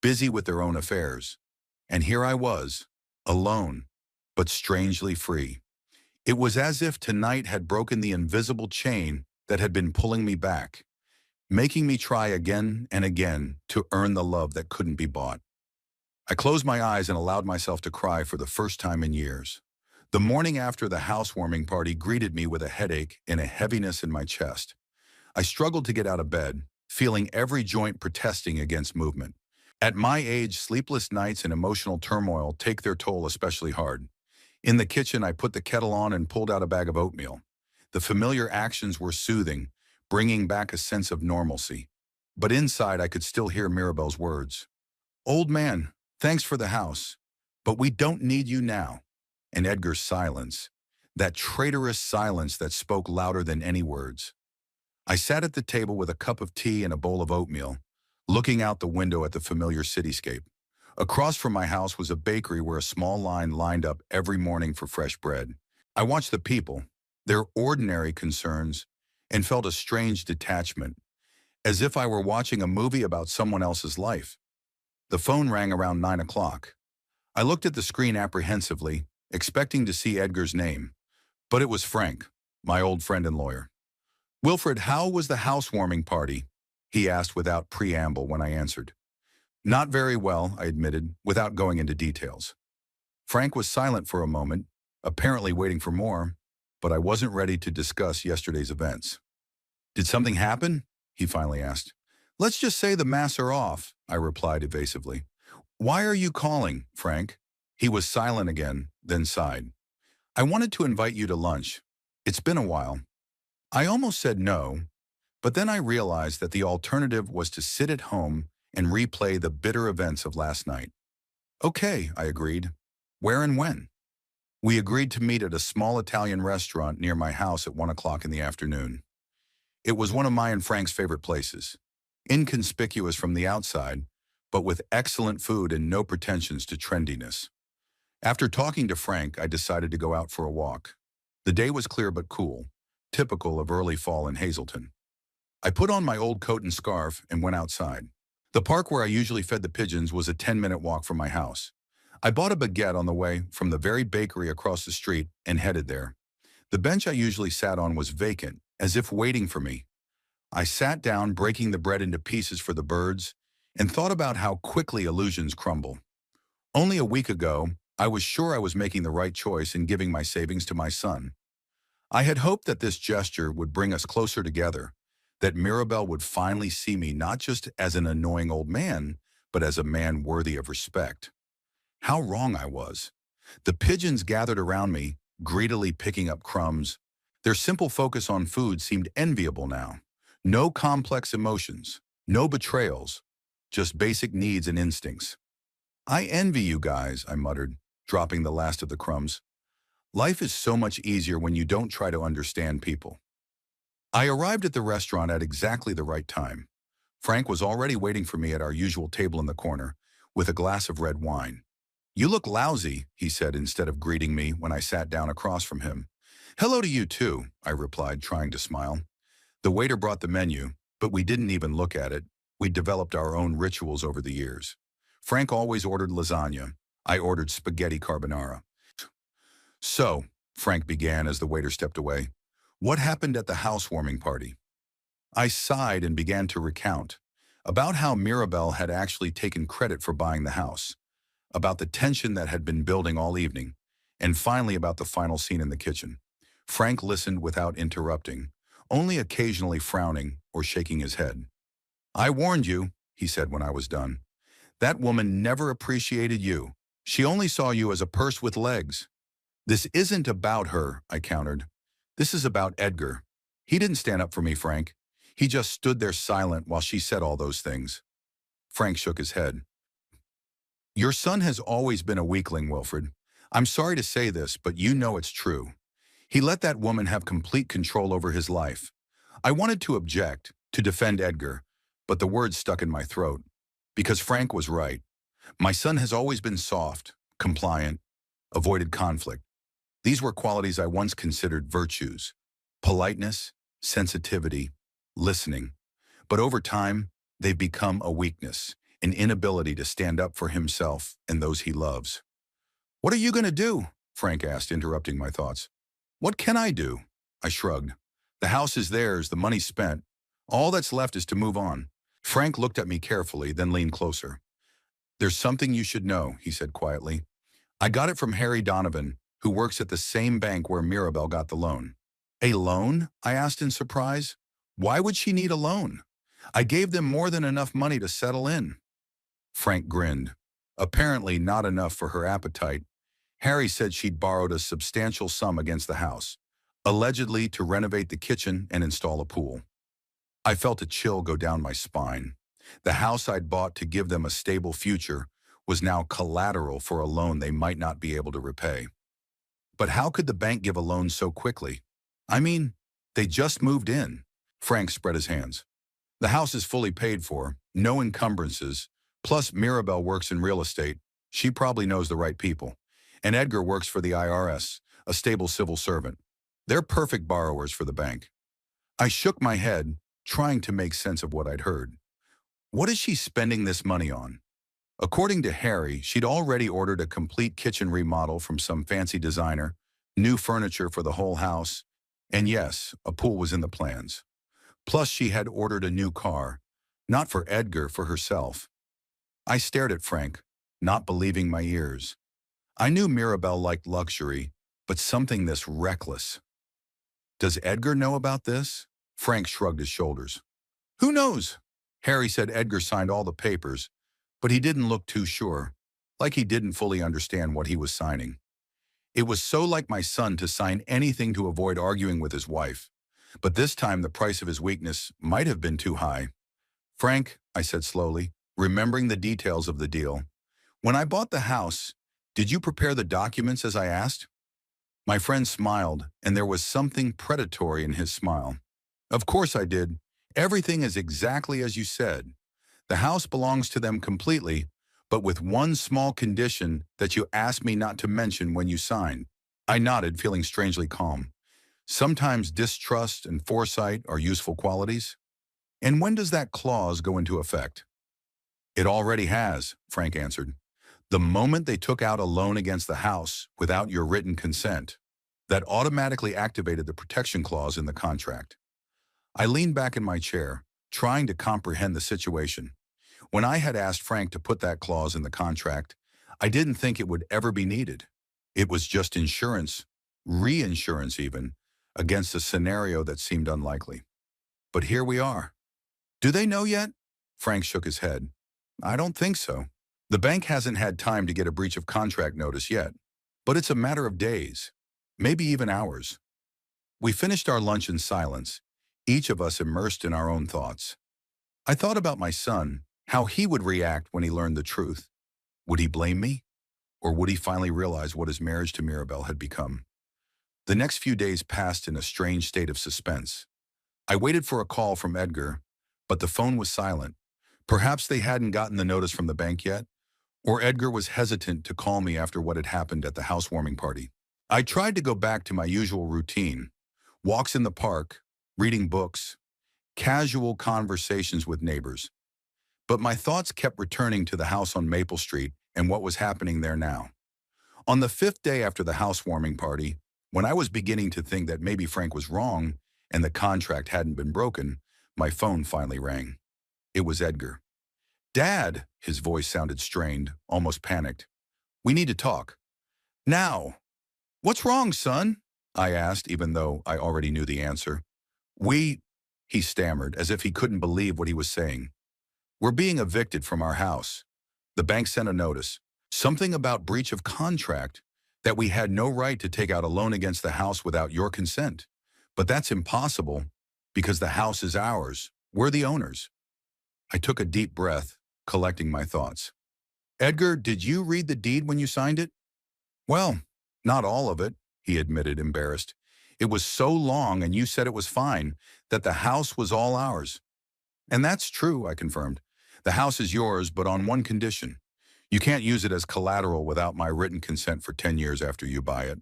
Speaker 1: busy with their own affairs. And here I was, alone, but strangely free. It was as if tonight had broken the invisible chain that had been pulling me back, making me try again and again to earn the love that couldn't be bought. I closed my eyes and allowed myself to cry for the first time in years. The morning after the housewarming party greeted me with a headache and a heaviness in my chest. I struggled to get out of bed, feeling every joint protesting against movement. At my age, sleepless nights and emotional turmoil take their toll especially hard. In the kitchen, I put the kettle on and pulled out a bag of oatmeal. The familiar actions were soothing, bringing back a sense of normalcy. But inside, I could still hear Mirabelle's words. "Old man, thanks for the house, but we don't need you now." And Edgar's silence, that traitorous silence that spoke louder than any words. I sat at the table with a cup of tea and a bowl of oatmeal, looking out the window at the familiar cityscape. Across from my house was a bakery where a small line lined up every morning for fresh bread. I watched the people, their ordinary concerns, and felt a strange detachment, as if I were watching a movie about someone else's life. The phone rang around 9 o'clock. I looked at the screen apprehensively, expecting to see Edgar's name, but it was Frank, my old friend and lawyer. "Wilfred, how was the housewarming party?" he asked without preamble when I answered. "Not very well," I admitted, without going into details. Frank was silent for a moment, apparently waiting for more, but I wasn't ready to discuss yesterday's events. "Did something happen?" he finally asked. "Let's just say the masks are off," I replied evasively. "Why are you calling, Frank?" He was silent again, then sighed. "I wanted to invite you to lunch. It's been a while." I almost said no, but then I realized that the alternative was to sit at home and replay the bitter events of last night. "Okay," I agreed. "Where and when?" We agreed to meet at a small Italian restaurant near my house at 1 o'clock in the afternoon. It was one of my and Frank's favorite places, inconspicuous from the outside, but with excellent food and no pretensions to trendiness. After talking to Frank, I decided to go out for a walk. The day was clear but cool, typical of early fall in Hazleton. I put on my old coat and scarf and went outside. The park where I usually fed the pigeons was a 10-minute walk from my house. I bought a baguette on the way from the very bakery across the street and headed there. The bench I usually sat on was vacant, as if waiting for me. I sat down, breaking the bread into pieces for the birds, and thought about how quickly illusions crumble. Only a week ago, I was sure I was making the right choice in giving my savings to my son. I had hoped that this gesture would bring us closer together, that Mirabelle would finally see me not just as an annoying old man, but as a man worthy of respect. How wrong I was. The pigeons gathered around me, greedily picking up crumbs. Their simple focus on food seemed enviable now. No complex emotions, no betrayals, just basic needs and instincts. "I envy you guys," I muttered, dropping the last of the crumbs. "Life is so much easier when you don't try to understand people." I arrived at the restaurant at exactly the right time. Frank was already waiting for me at our usual table in the corner, with a glass of red wine. "You look lousy," he said instead of greeting me when I sat down across from him. "Hello to you too," I replied, trying to smile. The waiter brought the menu, but we didn't even look at it. We developed our own rituals over the years. Frank always ordered lasagna. I ordered spaghetti carbonara. "So," Frank began as the waiter stepped away, "what happened at the housewarming party?" I sighed and began to recount about how Mirabelle had actually taken credit for buying the house, about the tension that had been building all evening, and finally about the final scene in the kitchen. Frank listened without interrupting, only occasionally frowning or shaking his head. "I warned you," he said when I was done. That woman never appreciated you. She only saw you as a purse with legs. This isn't about her, I countered. This is about Edgar. He didn't stand up for me, Frank. He just stood there silent while she said all those things. Frank shook his head. Your son has always been a weakling, Wilfred. I'm sorry to say this, but you know it's true. He let that woman have complete control over his life. I wanted to object, to defend Edgar, but the words stuck in my throat. Because Frank was right. My son has always been soft, compliant, avoided conflict. These were qualities I once considered virtues. Politeness, sensitivity, listening. But over time, they've become a weakness, an inability to stand up for himself and those he loves. What are you going to do? Frank asked, interrupting my thoughts. What can I do? I shrugged. The house is theirs, the money's spent. All that's left is to move on. Frank looked at me carefully, then leaned closer. There's something you should know, he said quietly. I got it from Harry Donovan, who works at the same bank where Mirabelle got the loan. A loan? I asked in surprise. Why would she need a loan? I gave them more than enough money to settle in. Frank grinned. Apparently not enough for her appetite. Harry said she'd borrowed a substantial sum against the house, allegedly to renovate the kitchen and install a pool. I felt a chill go down my spine. The house I'd bought to give them a stable future was now collateral for a loan they might not be able to repay. But how could the bank give a loan so quickly? I mean, they just moved in. Frank spread his hands. The house is fully paid for, no encumbrances, plus Mirabelle works in real estate. She probably knows the right people. And Edgar works for the IRS, a stable civil servant. They're perfect borrowers for the bank. I shook my head, trying to make sense of what I'd heard. What is she spending this money on? According to Harry, she'd already ordered a complete kitchen remodel from some fancy designer, new furniture for the whole house, and yes, a pool was in the plans. Plus, she had ordered a new car, not for Edgar, for herself. I stared at Frank, not believing my ears. I knew Mirabelle liked luxury, but something this reckless. Does Edgar know about this? Frank shrugged his shoulders. Who knows? Harry said Edgar signed all the papers, but he didn't look too sure, like he didn't fully understand what he was signing. It was so like my son to sign anything to avoid arguing with his wife, but this time the price of his weakness might have been too high. Frank, I said slowly, remembering the details of the deal, when I bought the house, did you prepare the documents as I asked? My friend smiled, and there was something predatory in his smile. Of course I did. Everything is exactly as you said. The house belongs to them completely, but with one small condition that you asked me not to mention when you signed. I nodded, feeling strangely calm. Sometimes distrust and foresight are useful qualities. And when does that clause go into effect? It already has, Frank answered. The moment they took out a loan against the house without your written consent, that automatically activated the protection clause in the contract. I leaned back in my chair, trying to comprehend the situation. When I had asked Frank to put that clause in the contract, I didn't think it would ever be needed. It was just insurance, reinsurance even, against a scenario that seemed unlikely. But here we are. Do they know yet? Frank shook his head. I don't think so. The bank hasn't had time to get a breach of contract notice yet, but it's a matter of days, maybe even hours. We finished our lunch in silence, each of us immersed in our own thoughts. I thought about my son, how he would react when he learned the truth. Would he blame me? Or would he finally realize what his marriage to Mirabelle had become? The next few days passed in a strange state of suspense. I waited for a call from Edgar, but the phone was silent. Perhaps they hadn't gotten the notice from the bank yet, or Edgar was hesitant to call me after what had happened at the housewarming party. I tried to go back to my usual routine, walks in the park, reading books, casual conversations with neighbors. But my thoughts kept returning to the house on Maple Street and what was happening there now. On the 5th day after the housewarming party, when I was beginning to think that maybe Frank was wrong and the contract hadn't been broken, my phone finally rang. It was Edgar. Dad, his voice sounded strained, almost panicked. We need to talk. Now. What's wrong, son? I asked, even though I already knew the answer. He stammered, as if he couldn't believe what he was saying. We're being evicted from our house. The bank sent a notice, something about breach of contract, that we had no right to take out a loan against the house without your consent. But that's impossible because the house is ours. We're the owners. I took a deep breath, collecting my thoughts. Edgar, did you read the deed when you signed it? Well, not all of it, he admitted, embarrassed. It was so long and you said it was fine, that the house was all ours. And that's true, I confirmed. The house is yours, but on one condition. You can't use it as collateral without my written consent for 10 years after you buy it.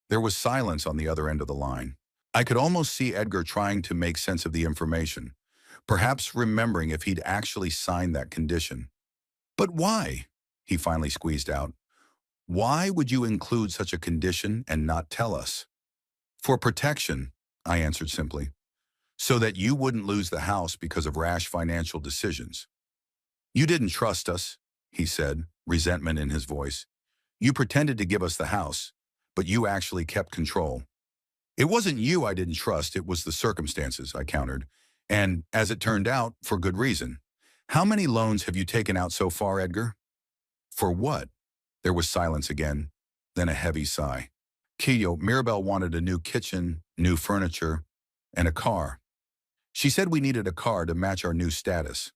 Speaker 1: There was silence on the other end of the line. I could almost see Edgar trying to make sense of the information, perhaps remembering if he'd actually signed that condition. But why? He finally squeezed out. Why would you include such a condition and not tell us? For protection, I answered simply, so that you wouldn't lose the house because of rash financial decisions. You didn't trust us, he said, resentment in his voice. You pretended to give us the house, but you actually kept control. It wasn't you I didn't trust, it was the circumstances, I countered. And, as it turned out, for good reason. How many loans have you taken out so far, Edgar? For what? There was silence again, then a heavy sigh. Kiyo, Mirabelle wanted a new kitchen, new furniture, and a car. She said we needed a car to match our new status.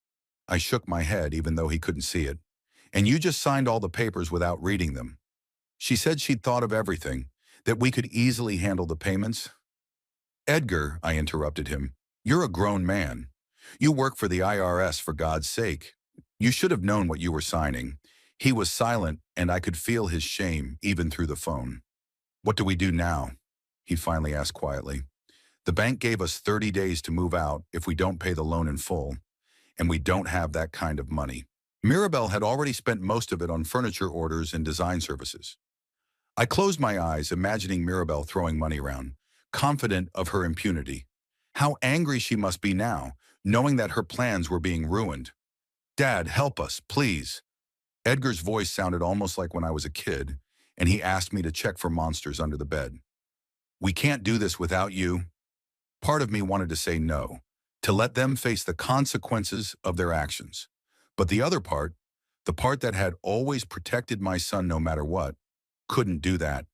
Speaker 1: I shook my head even though he couldn't see it. And you just signed all the papers without reading them. She said she'd thought of everything, that we could easily handle the payments. Edgar, I interrupted him, you're a grown man. You work for the IRS, for God's sake. You should have known what you were signing. He was silent, and I could feel his shame even through the phone. What do we do now? He finally asked quietly. The bank gave us 30 days to move out if we don't pay the loan in full, and we don't have that kind of money. Mirabelle had already spent most of it on furniture orders and design services. I closed my eyes, imagining Mirabelle throwing money around, confident of her impunity. How angry she must be now, knowing that her plans were being ruined. Dad, help us, please. Edgar's voice sounded almost like when I was a kid, and he asked me to check for monsters under the bed. We can't do this without you. Part of me wanted to say no, to let them face the consequences of their actions. But the other part, the part that had always protected my son no matter what, couldn't do that.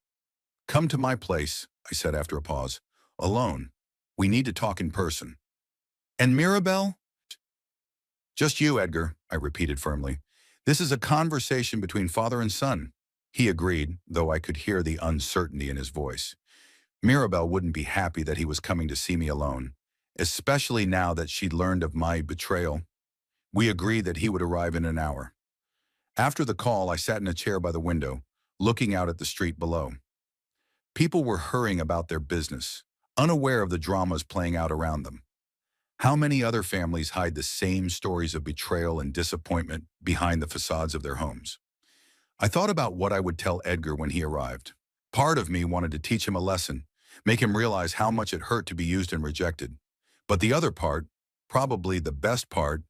Speaker 1: Come to my place, I said after a pause, alone. We need to talk in person. And Mirabelle? Just you, Edgar, I repeated firmly. This is a conversation between father and son. He agreed, though I could hear the uncertainty in his voice. Mirabelle wouldn't be happy that he was coming to see me alone, especially now that she'd learned of my betrayal. We agreed that he would arrive in an hour. After the call, I sat in a chair by the window, looking out at the street below. People were hurrying about their business, unaware of the dramas playing out around them. How many other families hide the same stories of betrayal and disappointment behind the facades of their homes? I thought about what I would tell Edgar when he arrived. Part of me wanted to teach him a lesson, make him realize how much it hurt to be used and rejected. But the other part, probably the best part,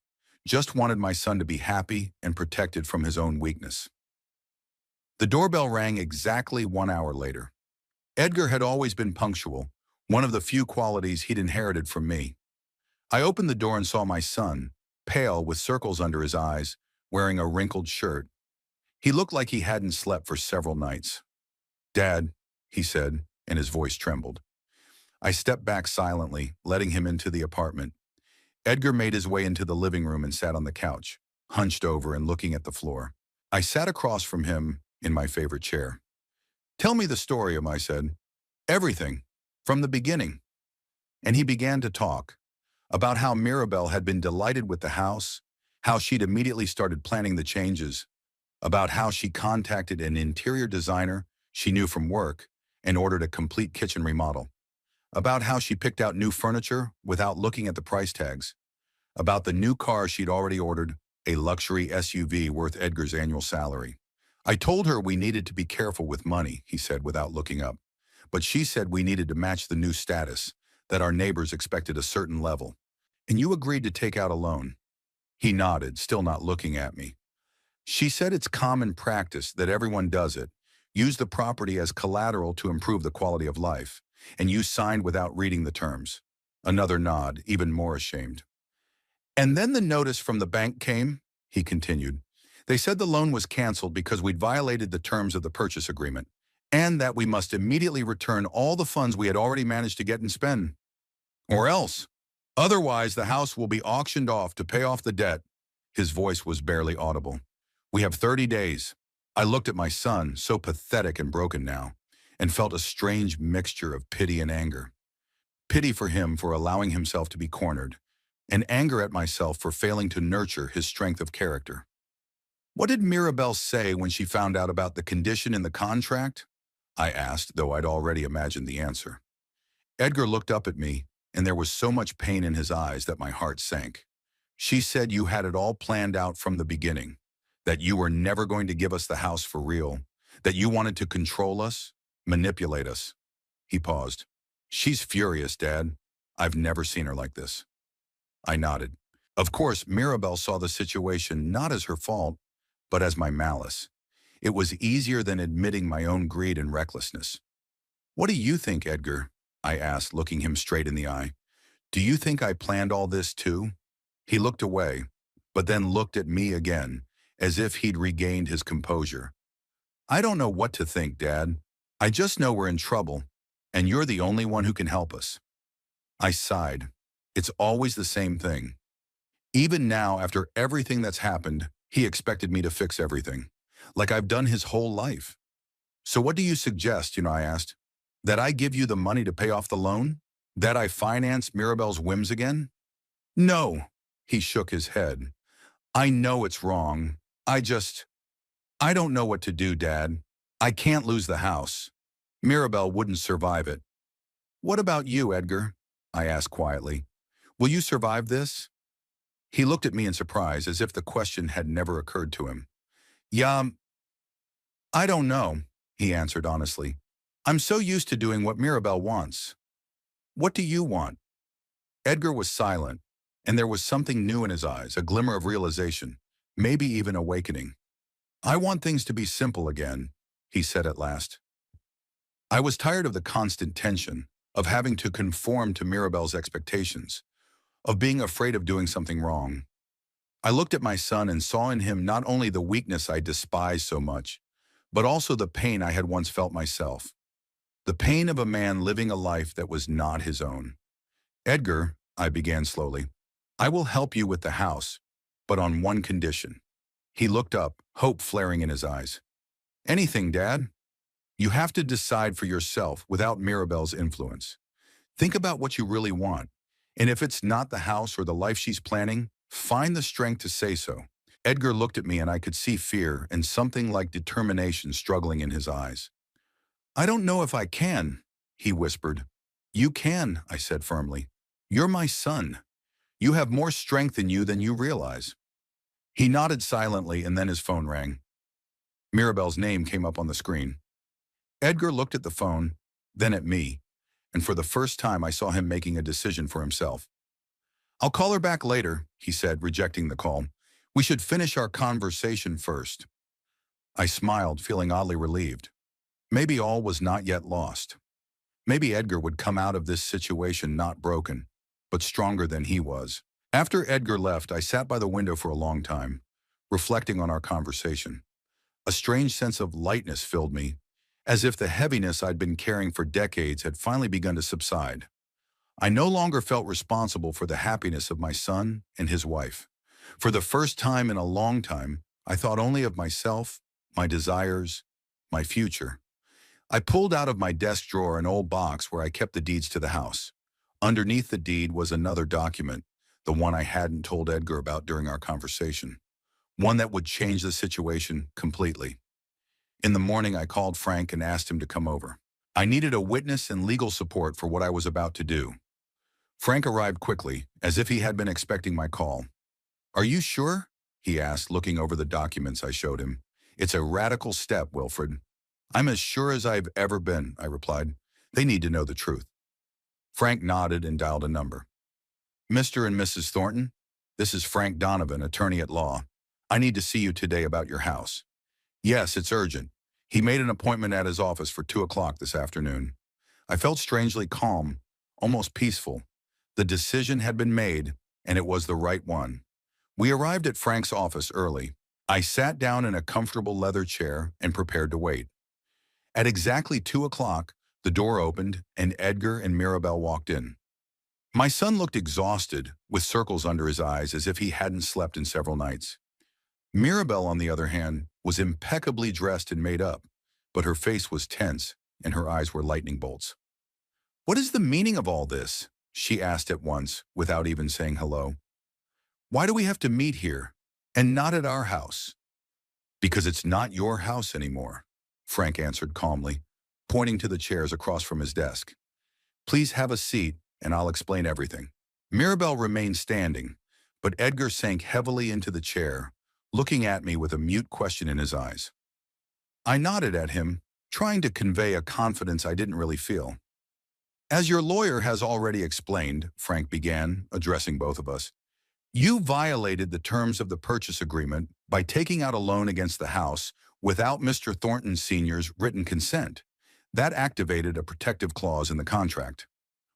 Speaker 1: just wanted my son to be happy and protected from his own weakness. The doorbell rang exactly 1 hour later. Edgar had always been punctual, one of the few qualities he'd inherited from me. I opened the door and saw my son, pale with circles under his eyes, wearing a wrinkled shirt. He looked like he hadn't slept for several nights. Dad, he said, and his voice trembled. I stepped back silently, letting him into the apartment. Edgar made his way into the living room and sat on the couch, hunched over and looking at the floor. I sat across from him in my favorite chair. Tell me the story, I said. Everything, from the beginning. And he began to talk about how Mirabelle had been delighted with the house, how she'd immediately started planning the changes, about how she contacted an interior designer she knew from work and ordered a complete kitchen remodel, about how she picked out new furniture without looking at the price tags, about the new car she'd already ordered, a luxury SUV worth Edgar's annual salary. I told her we needed to be careful with money, he said without looking up, but she said we needed to match the new status, that our neighbors expected a certain level. And you agreed to take out a loan. He nodded, still not looking at me. She said it's common practice that everyone does it, use the property as collateral to improve the quality of life, and you signed without reading the terms. Another nod, even more ashamed. And then the notice from the bank came, he continued. They said the loan was canceled because we'd violated the terms of the purchase agreement, and that we must immediately return all the funds we had already managed to get and spend. Or else. Otherwise, the house will be auctioned off to pay off the debt. His voice was barely audible. We have 30 days. I looked at my son, so pathetic and broken now, and felt a strange mixture of pity and anger. Pity for him for allowing himself to be cornered, and anger at myself for failing to nurture his strength of character. What did Mirabelle say when she found out about the condition in the contract? I asked, though I'd already imagined the answer. Edgar looked up at me, and there was so much pain in his eyes that my heart sank. She said you had it all planned out from the beginning, that you were never going to give us the house for real, that you wanted to control us, manipulate us. He paused. She's furious, Dad. I've never seen her like this. I nodded. Of course, Mirabelle saw the situation not as her fault, but as my malice. It was easier than admitting my own greed and recklessness. What do you think, Edgar? I asked, looking him straight in the eye. Do you think I planned all this too? He looked away, but then looked at me again, as if he'd regained his composure. I don't know what to think, Dad. I just know we're in trouble, and you're the only one who can help us. I sighed. It's always the same thing. Even now, after everything that's happened, he expected me to fix everything, like I've done his whole life. So what do you suggest, I asked? That I give you the money to pay off the loan? That I finance Mirabelle's whims again? No, he shook his head. I know it's wrong. I don't know what to do, Dad. I can't lose the house. Mirabelle wouldn't survive it. What about you, Edgar? I asked quietly. Will you survive this? He looked at me in surprise, as if the question had never occurred to him. Yeah, I don't know, he answered honestly. I'm so used to doing what Mirabelle wants. What do you want? Edgar was silent, and there was something new in his eyes, a glimmer of realization, maybe even awakening. I want things to be simple again, he said at last. I was tired of the constant tension, of having to conform to Mirabelle's expectations, of being afraid of doing something wrong. I looked at my son and saw in him not only the weakness I despised so much, but also the pain I had once felt myself. The pain of a man living a life that was not his own. Edgar, I began slowly, I will help you with the house, but on one condition. He looked up, hope flaring in his eyes. Anything, Dad? You have to decide for yourself without Mirabelle's influence. Think about what you really want, and if it's not the house or the life she's planning, find the strength to say so. Edgar looked at me and I could see fear and something like determination struggling in his eyes. I don't know if I can, he whispered. You can, I said firmly. You're my son. You have more strength in you than you realize. He nodded silently and then his phone rang. Mirabelle's name came up on the screen. Edgar looked at the phone, then at me, and for the first time I saw him making a decision for himself. I'll call her back later, he said, rejecting the call. We should finish our conversation first. I smiled, feeling oddly relieved. Maybe all was not yet lost. Maybe Edgar would come out of this situation not broken, but stronger than he was. After Edgar left, I sat by the window for a long time, reflecting on our conversation. A strange sense of lightness filled me, as if the heaviness I'd been carrying for decades had finally begun to subside. I no longer felt responsible for the happiness of my son and his wife. For the first time in a long time, I thought only of myself, my desires, my future. I pulled out of my desk drawer an old box where I kept the deeds to the house. Underneath the deed was another document, the one I hadn't told Edgar about during our conversation. One that would change the situation completely. In the morning, I called Frank and asked him to come over. I needed a witness and legal support for what I was about to do. Frank arrived quickly, as if he had been expecting my call. Are you sure? He asked, looking over the documents I showed him. It's a radical step, Wilfred. I'm as sure as I've ever been, I replied. They need to know the truth. Frank nodded and dialed a number. Mr. and Mrs. Thornton, this is Frank Donovan, attorney at law. I need to see you today about your house. Yes, it's urgent. He made an appointment at his office for 2 o'clock this afternoon. I felt strangely calm, almost peaceful. The decision had been made, and it was the right one. We arrived at Frank's office early. I sat down in a comfortable leather chair and prepared to wait. At exactly 2 o'clock, the door opened and Edgar and Mirabelle walked in. My son looked exhausted, with circles under his eyes as if he hadn't slept in several nights. Mirabelle, on the other hand, was impeccably dressed and made up, but her face was tense and her eyes were lightning bolts. "What is the meaning of all this?" she asked at once, without even saying hello. "Why do we have to meet here, and not at our house?" "Because it's not your house anymore," Frank answered calmly, pointing to the chairs across from his desk. "Please have a seat, and I'll explain everything." Mirabelle remained standing, but Edgar sank heavily into the chair, looking at me with a mute question in his eyes. I nodded at him, trying to convey a confidence I didn't really feel. "As your lawyer has already explained," Frank began, addressing both of us, "you violated the terms of the purchase agreement by taking out a loan against the house without Mr. Thornton Sr.'s written consent. That activated a protective clause in the contract."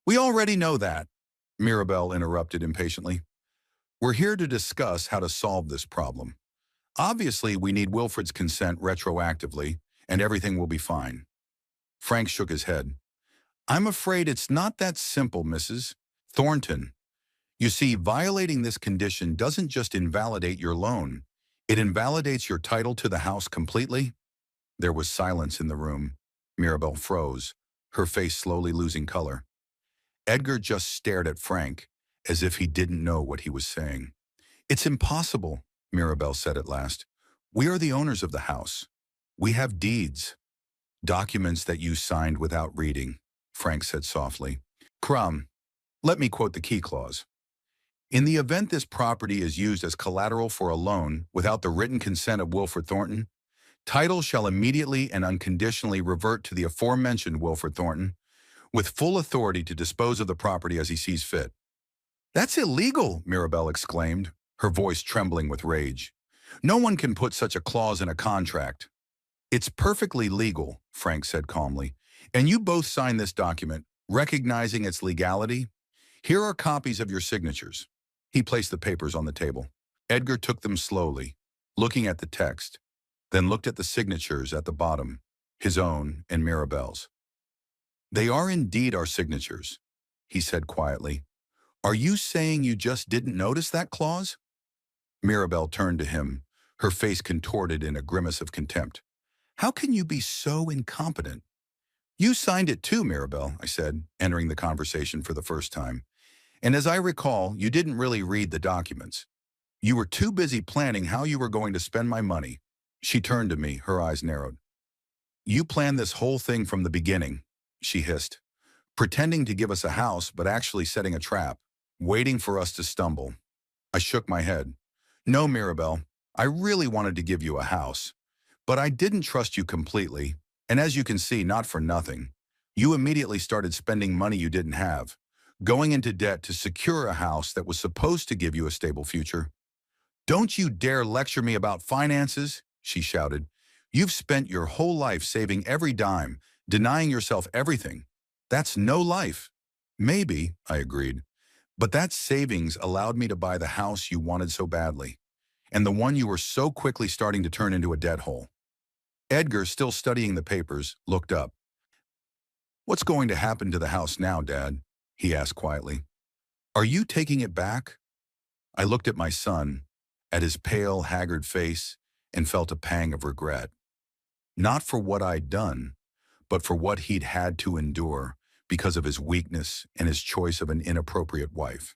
Speaker 1: "We already know that," Mirabelle interrupted impatiently. "We're here to discuss how to solve this problem. Obviously, we need Wilfred's consent retroactively, and everything will be fine." Frank shook his head. "I'm afraid it's not that simple, Mrs. Thornton. You see, violating this condition doesn't just invalidate your loan. It invalidates your title to the house completely." There was silence in the room. Mirabelle froze, her face slowly losing color. Edgar just stared at Frank, as if he didn't know what he was saying. "It's impossible," Mirabelle said at last. "We are the owners of the house. We have deeds." "Documents that you signed without reading," Frank said softly. "Crumb, let me quote the key clause. In the event this property is used as collateral for a loan without the written consent of Wilfred Thornton, title shall immediately and unconditionally revert to the aforementioned Wilfred Thornton, with full authority to dispose of the property as he sees fit." "That's illegal," Mirabelle exclaimed, her voice trembling with rage. "No one can put such a clause in a contract." "It's perfectly legal," Frank said calmly, "and you both signed this document, recognizing its legality. Here are copies of your signatures." He placed the papers on the table. Edgar took them slowly, looking at the text, then looked at the signatures at the bottom, his own and Mirabelle's. "They are indeed our signatures," he said quietly. "Are you saying you just didn't notice that clause?" Mirabelle turned to him, her face contorted in a grimace of contempt. "How can you be so incompetent?" "You signed it too, Mirabelle," I said, entering the conversation for the first time. "And as I recall, you didn't really read the documents. You were too busy planning how you were going to spend my money." She turned to me, her eyes narrowed. "You planned this whole thing from the beginning," she hissed, "pretending to give us a house but actually setting a trap, waiting for us to stumble." I shook my head. "No, Mirabelle, I really wanted to give you a house. But I didn't trust you completely, and as you can see, not for nothing. You immediately started spending money you didn't have, going into debt to secure a house that was supposed to give you a stable future." "Don't you dare lecture me about finances," she shouted. "You've spent your whole life saving every dime, denying yourself everything. That's no life." "Maybe," I agreed, "but that savings allowed me to buy the house you wanted so badly, and the one you were so quickly starting to turn into a debt hole." Edgar, still studying the papers, looked up. "What's going to happen to the house now, Dad?" he asked quietly. "Are you taking it back?" I looked at my son, at his pale, haggard face, and felt a pang of regret. Not for what I'd done, but for what he'd had to endure because of his weakness and his choice of an inappropriate wife.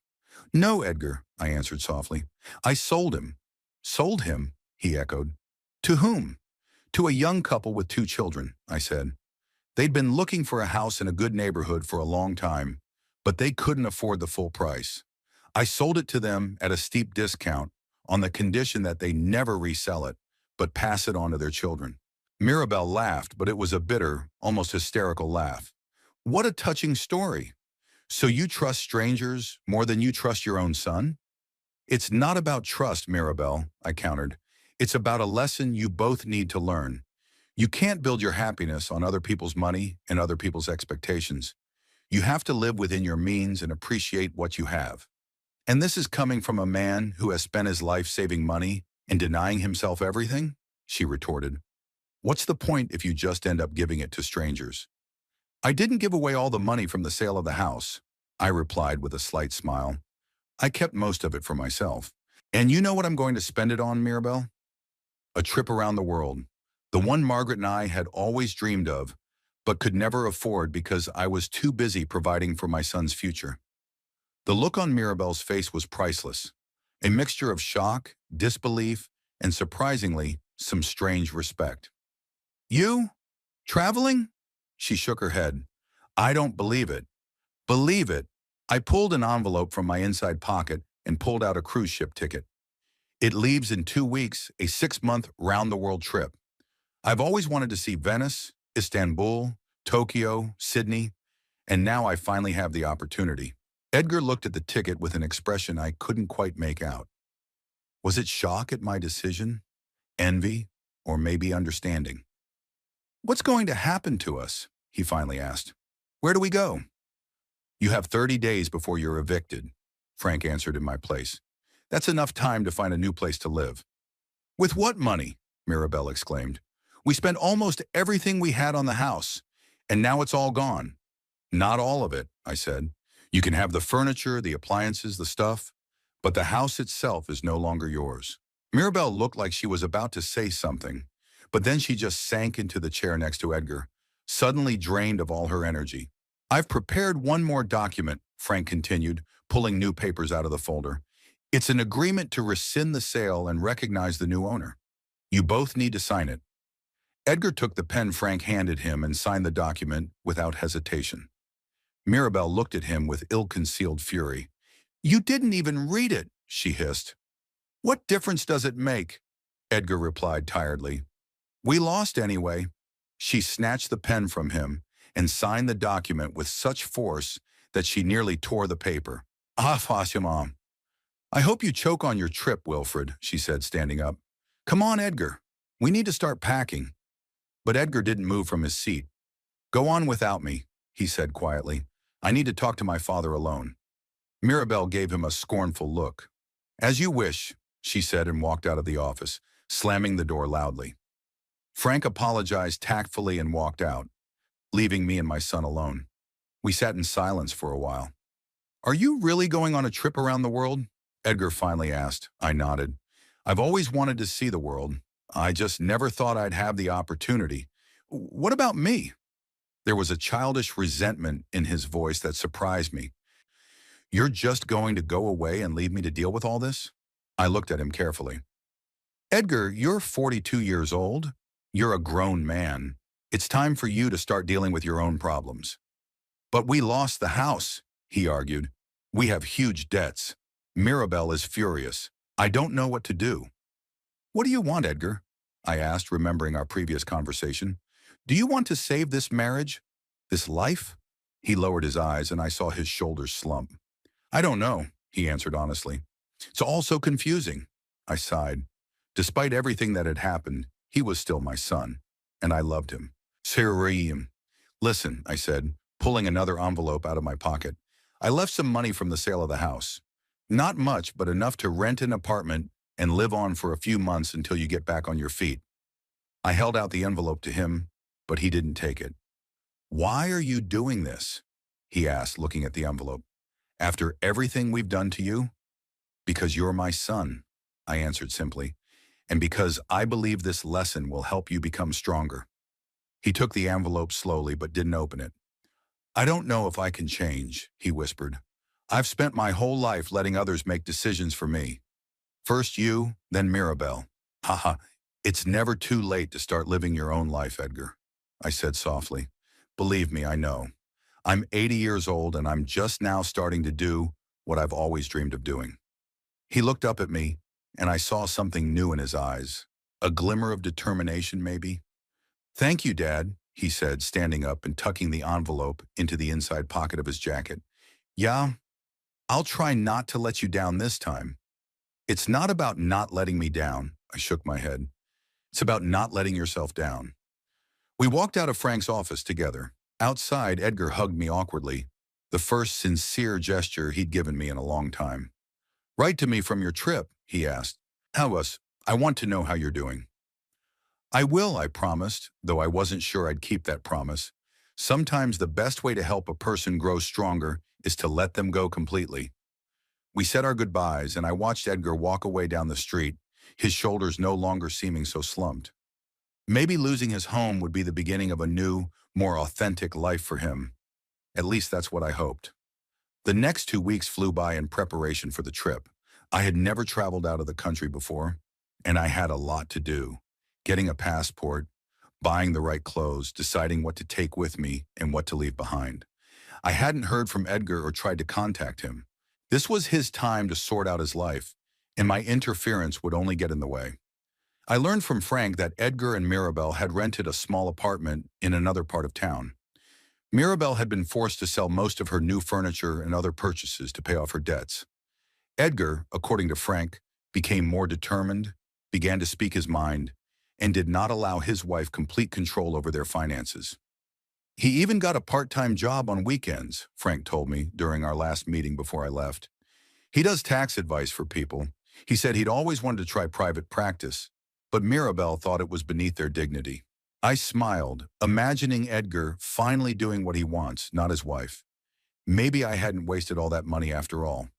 Speaker 1: "No, Edgar," I answered softly. "I sold him." "Sold him?" he echoed. "To whom?" "To a young couple with 2 children," I said. "They'd been looking for a house in a good neighborhood for a long time, but they couldn't afford the full price. I sold it to them at a steep discount on the condition that they never resell it, but pass it on to their children." Mirabelle laughed, but it was a bitter, almost hysterical laugh. "What a touching story. So you trust strangers more than you trust your own son?" "It's not about trust, Mirabelle," I countered. "It's about a lesson you both need to learn. You can't build your happiness on other people's money and other people's expectations. You have to live within your means and appreciate what you have. And this is coming from a man who has spent his life saving money, And denying himself everything? She retorted. What's the point if you just end up giving it to strangers? I didn't give away all the money from the sale of the house, I replied with a slight smile. I kept most of it for myself. And you know what I'm going to spend it on, Mirabelle? A trip around the world. The one Margaret and I had always dreamed of, but could never afford because I was too busy providing for my son's future. The look on Mirabelle's face was priceless, a mixture of shock, disbelief, and surprisingly, some strange respect. You? Traveling? She shook her head. I don't believe it. Believe it. I pulled an envelope from my inside pocket and pulled out a cruise ship ticket. It leaves in 2 weeks, a 6-month round-the-world trip. I've always wanted to see Venice, Istanbul, Tokyo, Sydney, and now I finally have the opportunity. Edgar looked at the ticket with an expression I couldn't quite make out. Was it shock at my decision, envy, or maybe understanding? What's going to happen to us? He finally asked. Where do we go? You have 30 days before you're evicted, Frank answered in my place. That's enough time to find a new place to live. With what money? Mirabelle exclaimed. We spent almost everything we had on the house, and now it's all gone. Not all of it, I said. You can have the furniture, the appliances, the stuff, but the house itself is no longer yours. Mirabelle looked like she was about to say something, but then she just sank into the chair next to Edgar, suddenly drained of all her energy. I've prepared one more document, Frank continued, pulling new papers out of the folder. It's an agreement to rescind the sale and recognize the new owner. You both need to sign it. Edgar took the pen Frank handed him and signed the document without hesitation. Mirabelle looked at him with ill-concealed fury. You didn't even read it, she hissed. What difference does it make? Edgar replied tiredly. We lost anyway. She snatched the pen from him and signed the document with such force that she nearly tore the paper. Mom. I hope you choke on your trip, Wilfred, she said, standing up. Come on, Edgar. We need to start packing. But Edgar didn't move from his seat. Go on without me, he said quietly. I need to talk to my father alone. Mirabelle gave him a scornful look. As you wish, she said and walked out of the office, slamming the door loudly. Frank apologized tactfully and walked out, leaving me and my son alone. We sat in silence for a while. Are you really going on a trip around the world? Edgar finally asked. I nodded. I've always wanted to see the world. I just never thought I'd have the opportunity. What about me? There was a childish resentment in his voice that surprised me. You're just going to go away and leave me to deal with all this? I looked at him carefully. Edgar, you're 42 years old. You're a grown man. It's time for you to start dealing with your own problems. But we lost the house, he argued. We have huge debts. Mirabelle is furious. I don't know what to do. What do you want, Edgar? I asked, remembering our previous conversation. Do you want to save this marriage? This life? He lowered his eyes and I saw his shoulders slump. I don't know, he answered honestly. It's all so confusing. I sighed. Despite everything that had happened, he was still my son, and I loved him. Sir, listen, I said, pulling another envelope out of my pocket. I left some money from the sale of the house. Not much, but enough to rent an apartment and live on for a few months until you get back on your feet. I held out the envelope to him, but he didn't take it. Why are you doing this? He asked, looking at the envelope. After everything we've done to you? Because you're my son, I answered simply, and because I believe this lesson will help you become stronger. He took the envelope slowly but didn't open it. I don't know if I can change, he whispered. I've spent my whole life letting others make decisions for me. First you, then Mirabelle. Haha, it's never too late to start living your own life, Edgar, I said softly. Believe me, I know. I'm 80 years old and I'm just now starting to do what I've always dreamed of doing. He looked up at me and I saw something new in his eyes. A glimmer of determination, maybe. Thank you, Dad, he said, standing up and tucking the envelope into the inside pocket of his jacket. Yeah, I'll try not to let you down this time. It's not about not letting me down, I shook my head. It's about not letting yourself down. We walked out of Frank's office together. Outside, Edgar hugged me awkwardly, the first sincere gesture he'd given me in a long time. Write to me from your trip, he asked. How was? I want to know how you're doing. I will, I promised, though I wasn't sure I'd keep that promise. Sometimes the best way to help a person grow stronger is to let them go completely. We said our goodbyes, and I watched Edgar walk away down the street, his shoulders no longer seeming so slumped. Maybe losing his home would be the beginning of a new, more authentic life for him. At least that's what I hoped. The next 2 weeks flew by in preparation for the trip. I had never traveled out of the country before, and I had a lot to do. Getting a passport, buying the right clothes, deciding what to take with me and what to leave behind. I hadn't heard from Edgar or tried to contact him. This was his time to sort out his life, and my interference would only get in the way. I learned from Frank that Edgar and Mirabelle had rented a small apartment in another part of town. Mirabelle had been forced to sell most of her new furniture and other purchases to pay off her debts. Edgar, according to Frank, became more determined, began to speak his mind, and did not allow his wife complete control over their finances. He even got a part-time job on weekends, Frank told me during our last meeting before I left. He does tax advice for people. He said he'd always wanted to try private practice, but Mirabelle thought it was beneath their dignity. I smiled, imagining Edgar finally doing what he wants, not his wife. Maybe I hadn't wasted all that money after all.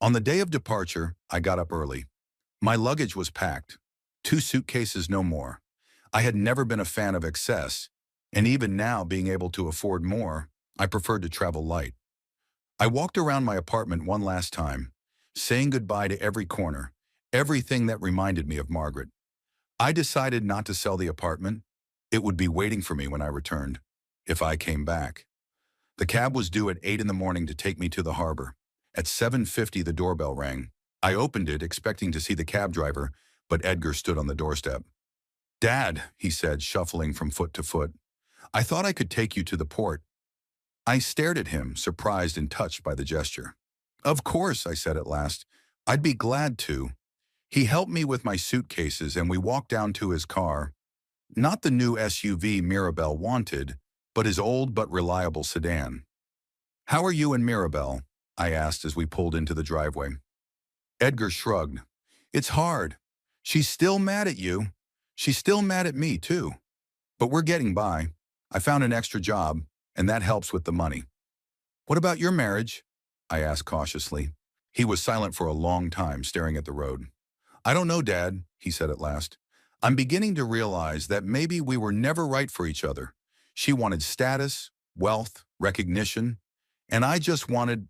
Speaker 1: On the day of departure, I got up early. My luggage was packed. 2 suitcases, no more. I had never been a fan of excess, and even now, being able to afford more, I preferred to travel light. I walked around my apartment one last time, saying goodbye to every corner, everything that reminded me of Margaret. I decided not to sell the apartment. It would be waiting for me when I returned, if I came back. The cab was due at 8 in the morning to take me to the harbor. At 7:50, the doorbell rang. I opened it, expecting to see the cab driver, but Edgar stood on the doorstep. "Dad," he said, shuffling from foot to foot, "I thought I could take you to the port." I stared at him, surprised and touched by the gesture. "Of course," I said at last. "I'd be glad to." He helped me with my suitcases, and we walked down to his car. Not the new SUV Mirabelle wanted, but his old but reliable sedan. "How are you and Mirabelle?" I asked as we pulled into the driveway. Edgar shrugged. "It's hard. She's still mad at you. She's still mad at me, too. But we're getting by. I found an extra job, and that helps with the money." "What about your marriage?" I asked cautiously. He was silent for a long time, staring at the road. "I don't know, Dad," he said at last. "I'm beginning to realize that maybe we were never right for each other. She wanted status, wealth, recognition, and I just wanted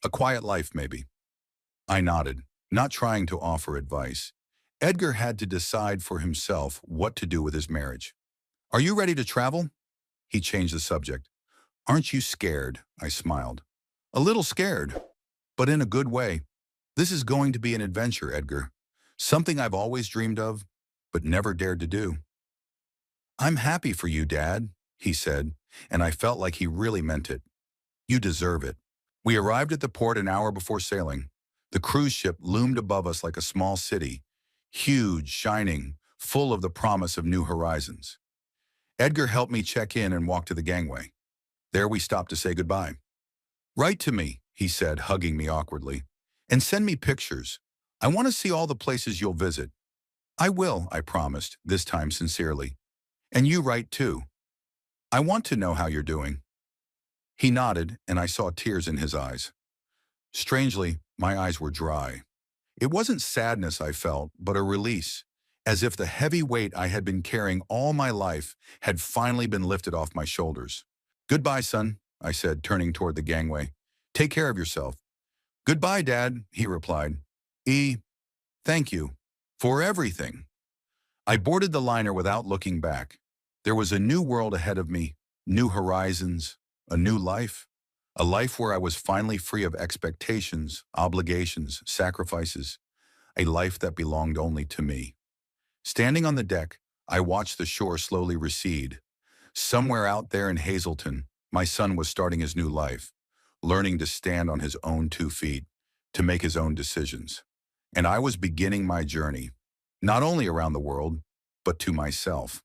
Speaker 1: a quiet life, maybe." I nodded, not trying to offer advice. Edgar had to decide for himself what to do with his marriage. "Are you ready to travel?" He changed the subject. "Aren't you scared?" I smiled. "A little scared, but in a good way. This is going to be an adventure, Edgar. Something I've always dreamed of, but never dared to do." "I'm happy for you, Dad," he said, and I felt like he really meant it. "You deserve it." We arrived at the port an hour before sailing. The cruise ship loomed above us like a small city, huge, shining, full of the promise of new horizons. Edgar helped me check in and walk to the gangway. There we stopped to say goodbye. "Write to me," he said, hugging me awkwardly, "and send me pictures. I want to see all the places you'll visit." "I will," I promised, this time sincerely. "And you write too. I want to know how you're doing." He nodded, and I saw tears in his eyes. Strangely, my eyes were dry. It wasn't sadness I felt, but a release, as if the heavy weight I had been carrying all my life had finally been lifted off my shoulders. "Goodbye, son," I said, turning toward the gangway. "Take care of yourself." "Goodbye, Dad," he replied. Thank you. For everything." I boarded the liner without looking back. There was a new world ahead of me, new horizons, a new life. A life where I was finally free of expectations, obligations, sacrifices. A life that belonged only to me. Standing on the deck, I watched the shore slowly recede. Somewhere out there in Hazleton, my son was starting his new life, learning to stand on his own 2 feet, to make his own decisions. And I was beginning my journey, not only around the world, but to myself.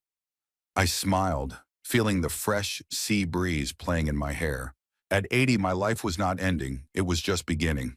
Speaker 1: I smiled, feeling the fresh sea breeze playing in my hair. At 80, my life was not ending, it was just beginning.